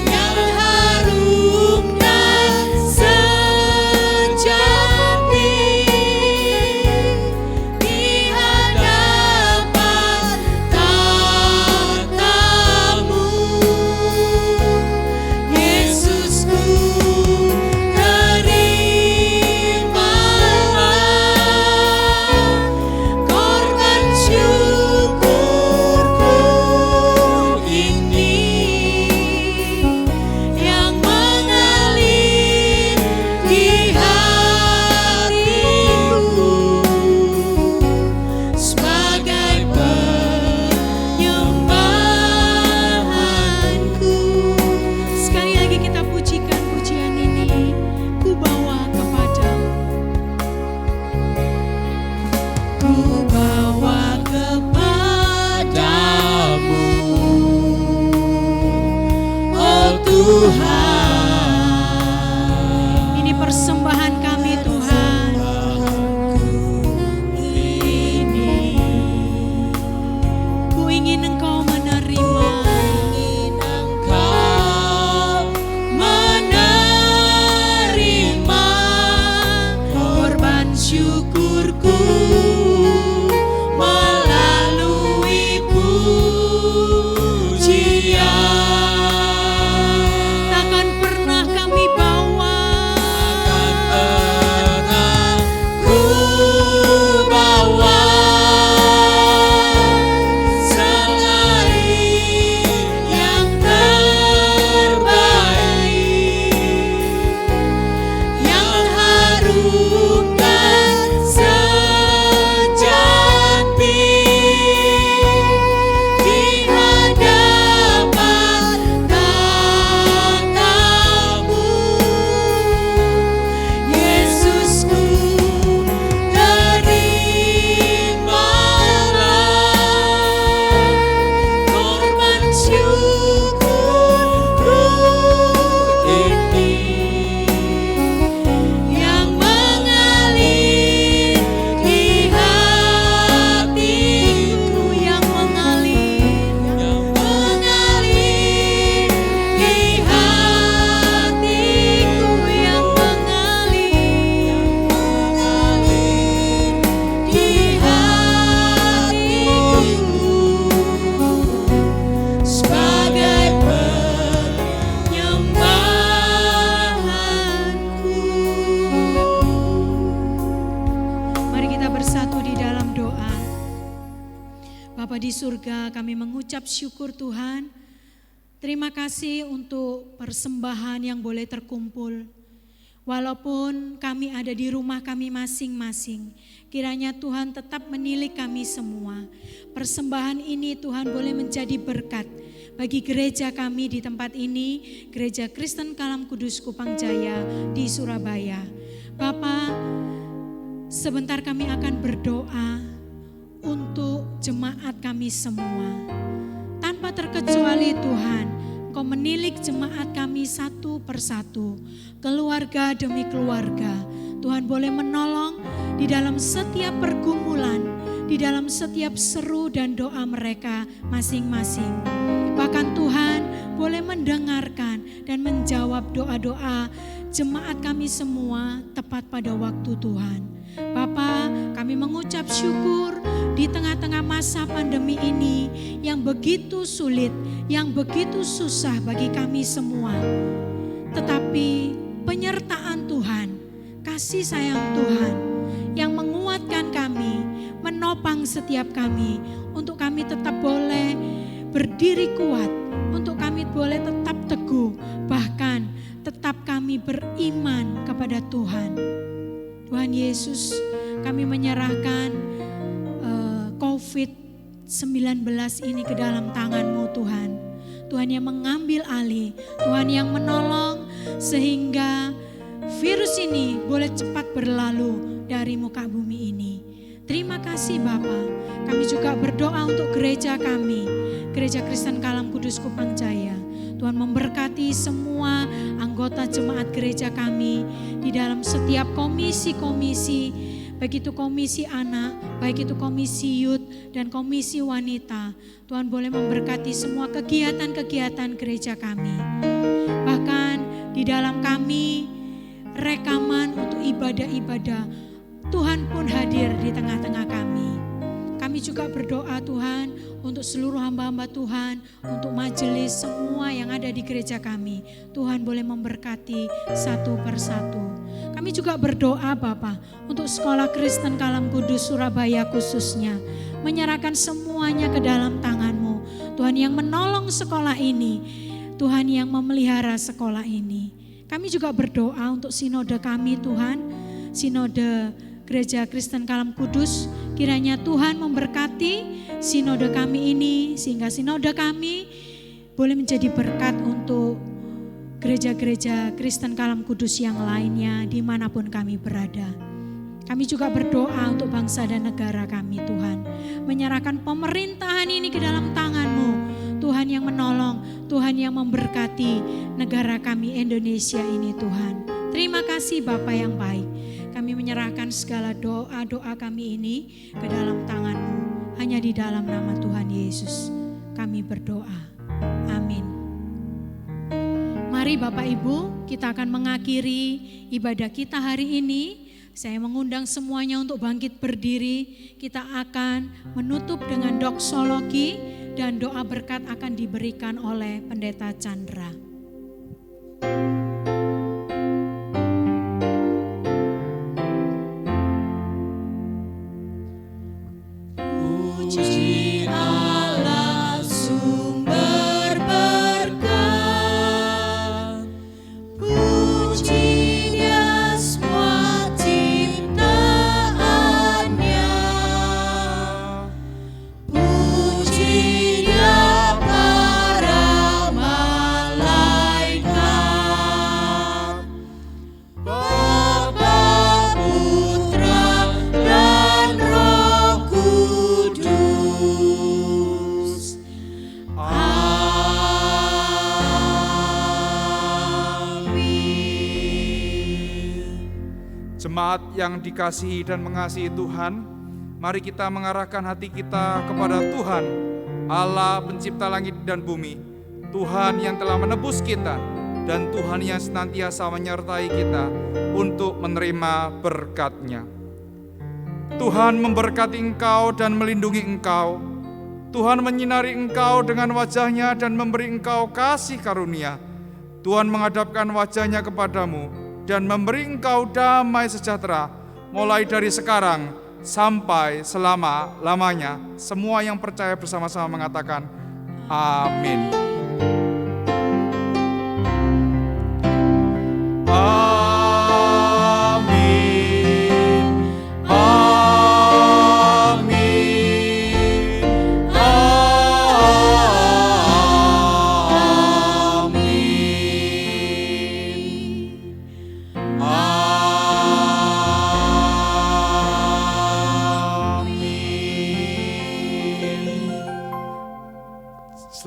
yang harum dan sejati di hadapan tatamu. Yesusku, terimalah korban syukurku ini yang mengalir di hatiku sebagai penyembahanku. sekali lagi kita pujikan pujian ini. Ku bawa kepadamu. Ku bawa kepadamu, oh Tuhan. Ini persembahan kami Tuhan. Ini Ku ingin Engkau menerima. Engkau menerima korban syukurku melalui pujian. Takkan pernah kami bawa, Takkan pernah ku bawa selain yang terbaik, yang harum dan sejati di hadapan tatamu. Yesusku, terimalah korban syukurku ini yang mengalir di hatiku, yang mengalir. di hatiku, Yang mengalir. di hatiku sebagai penyembahanku. Mari kita bersatu di dalam doa. Bapa di surga, kami mengucap syukur Tuhan. Terima kasih untuk persembahan yang boleh terkumpul. Walaupun kami ada di rumah kami masing-masing, kiranya Tuhan tetap menilik kami semua. Persembahan ini Tuhan boleh menjadi berkat bagi gereja kami di tempat ini, Gereja Kristen Kalam Kudus Kupang Jaya di Surabaya. Bapa, sebentar kami akan berdoa untuk jemaat kami semua. Tanpa terkecuali Tuhan, Engkau menilik jemaat kami satu persatu, keluarga demi keluarga. Tuhan boleh menolong di dalam setiap pergumulan, di dalam setiap seru dan doa mereka masing-masing. Bahkan Tuhan boleh mendengarkan dan menjawab doa-doa jemaat kami semua tepat pada waktu Tuhan. Bapa, kami mengucap syukur di tengah-tengah masa pandemi ini yang begitu sulit, yang begitu susah bagi kami semua. Tetapi penyertaan Tuhan, kasih sayang Tuhan yang menguatkan kami, menopang setiap kami, untuk kami tetap boleh berdiri kuat, untuk kami boleh tetap teguh, bahkan tetap kami beriman kepada Tuhan. Tuhan Yesus, kami menyerahkan COVID-19 ini ke dalam tangan-Mu Tuhan. Tuhan yang mengambil alih, Tuhan yang menolong sehingga virus ini boleh cepat berlalu dari muka bumi ini. Terima kasih Bapa. Kami juga berdoa untuk gereja kami, Gereja Kristen Kalam Kudus Kupang Jaya. Tuhan memberkati semua anggota jemaat gereja kami di dalam setiap komisi-komisi, baik itu komisi anak, baik itu komisi youth dan komisi wanita. Tuhan boleh memberkati semua kegiatan-kegiatan gereja kami. Bahkan di dalam kami rekaman untuk ibadah-ibadah, Tuhan pun hadir di tengah-tengah kami. Kami juga berdoa Tuhan untuk seluruh hamba-hamba Tuhan, untuk majelis semua yang ada di gereja kami. Tuhan boleh memberkati satu persatu. Kami juga berdoa Bapa untuk Sekolah Kristen Kalam Kudus Surabaya khususnya. Menyerahkan semuanya ke dalam tangan-Mu. Tuhan yang menolong sekolah ini, Tuhan yang memelihara sekolah ini. Kami juga berdoa untuk sinode kami Tuhan, sinode Gereja Kristen Kalam Kudus, kiranya Tuhan memberkati sinode kami ini, sehingga sinode kami boleh menjadi berkat untuk gereja-gereja Kristen Kalam Kudus yang lainnya dimanapun kami berada. Kami juga berdoa untuk bangsa dan negara kami Tuhan, menyerahkan pemerintahan ini ke dalam tangan-Mu, Tuhan yang menolong, Tuhan yang memberkati negara kami Indonesia ini Tuhan. Terima kasih Bapa yang baik. Kami menyerahkan segala doa-doa kami ini ke dalam tangan-Mu. Hanya di dalam nama Tuhan Yesus kami berdoa. Amin. Mari Bapak Ibu, kita akan mengakhiri ibadah kita hari ini. Saya mengundang semuanya untuk bangkit berdiri. Kita akan menutup dengan doksologi dan doa berkat akan diberikan oleh Pendeta Chandra. Puji Allah sumber berkat, puji Dia semua ciptaannya, puji Dia para malaikat, Bapa, Putra, dan Roh Kudus. Amin. Jemaat yang dikasihi dan mengasihi Tuhan, mari kita mengarahkan hati kita kepada Tuhan, Allah pencipta langit dan bumi, Tuhan yang telah menebus kita, dan Tuhan yang senantiasa menyertai kita untuk menerima berkat-Nya. Tuhan memberkati engkau dan melindungi engkau. Tuhan menyinari engkau dengan wajah-Nya dan memberi engkau kasih karunia. Tuhan menghadapkan wajah-Nya kepadamu dan memberi engkau damai sejahtera, mulai dari sekarang sampai selama-lamanya. Semua yang percaya bersama-sama mengatakan amin.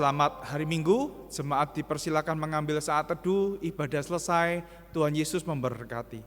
Selamat hari Minggu, jemaat dipersilakan mengambil saat teduh, ibadah selesai, Tuhan Yesus memberkati.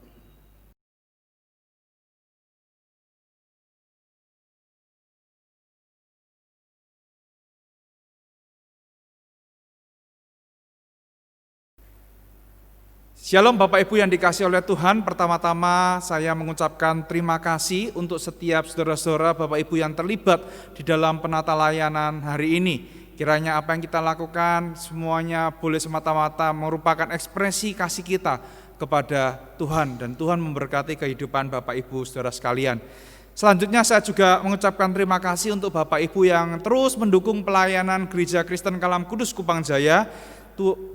Shalom Bapak Ibu yang dikasihi oleh Tuhan, pertama-tama saya mengucapkan terima kasih untuk setiap saudara-saudara Bapak Ibu yang terlibat di dalam penata layanan hari ini. Kiranya apa yang kita lakukan semuanya boleh semata-mata merupakan ekspresi kasih kita kepada Tuhan, dan Tuhan memberkati kehidupan Bapak Ibu saudara sekalian. Selanjutnya saya juga mengucapkan terima kasih untuk Bapak Ibu yang terus mendukung pelayanan Gereja Kristen Kalam Kudus Kupang Jaya.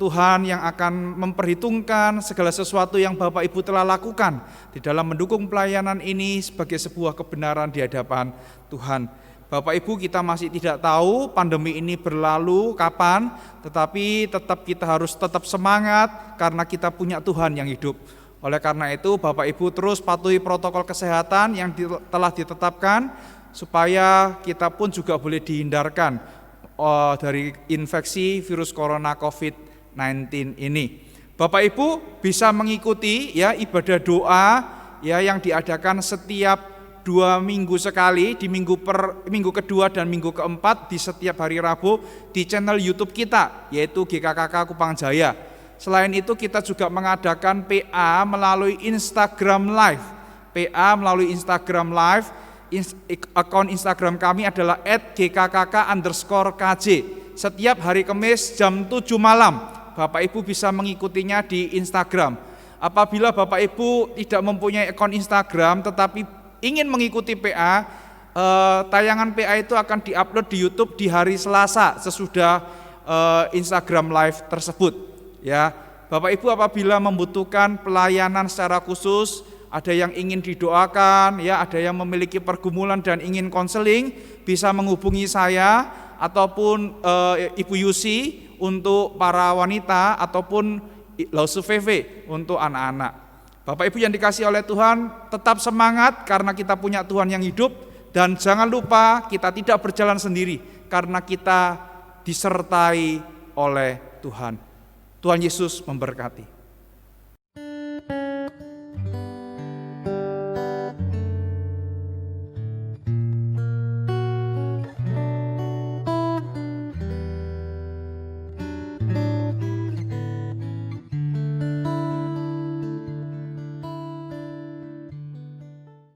Tuhan yang akan memperhitungkan segala sesuatu yang Bapak Ibu telah lakukan di dalam mendukung pelayanan ini sebagai sebuah kebenaran di hadapan Tuhan. Bapak Ibu, kita masih tidak tahu pandemi ini berlalu kapan, tetapi tetap kita harus tetap semangat karena kita punya Tuhan yang hidup. Oleh karena itu Bapak Ibu terus patuhi protokol kesehatan yang telah ditetapkan supaya kita pun juga boleh dihindarkan dari infeksi virus corona COVID-19 ini. Bapak Ibu bisa mengikuti ya ibadah doa ya yang diadakan setiap 2 minggu sekali, di minggu kedua dan minggu keempat di setiap hari Rabu di channel YouTube kita, yaitu GKKK Kupang Jaya. Selain itu kita juga mengadakan PA melalui Instagram Live. PA melalui Instagram Live. Akun Instagram kami adalah @gkkk_kj. Setiap hari Kamis jam 7 malam Bapak Ibu bisa mengikutinya di Instagram. Apabila Bapak Ibu tidak mempunyai akun Instagram tetapi ingin mengikuti PA, tayangan PA itu akan diupload di YouTube di hari Selasa sesudah Instagram Live tersebut. Ya, Bapak Ibu apabila membutuhkan pelayanan secara khusus, ada yang ingin didoakan, ya, ada yang memiliki pergumulan dan ingin konseling, bisa menghubungi saya ataupun Ibu Yusi untuk para wanita ataupun Lausu VV untuk anak-anak. Bapak Ibu yang dikasihi oleh Tuhan, tetap semangat karena kita punya Tuhan yang hidup, dan jangan lupa kita tidak berjalan sendiri karena kita disertai oleh Tuhan. Tuhan Yesus memberkati.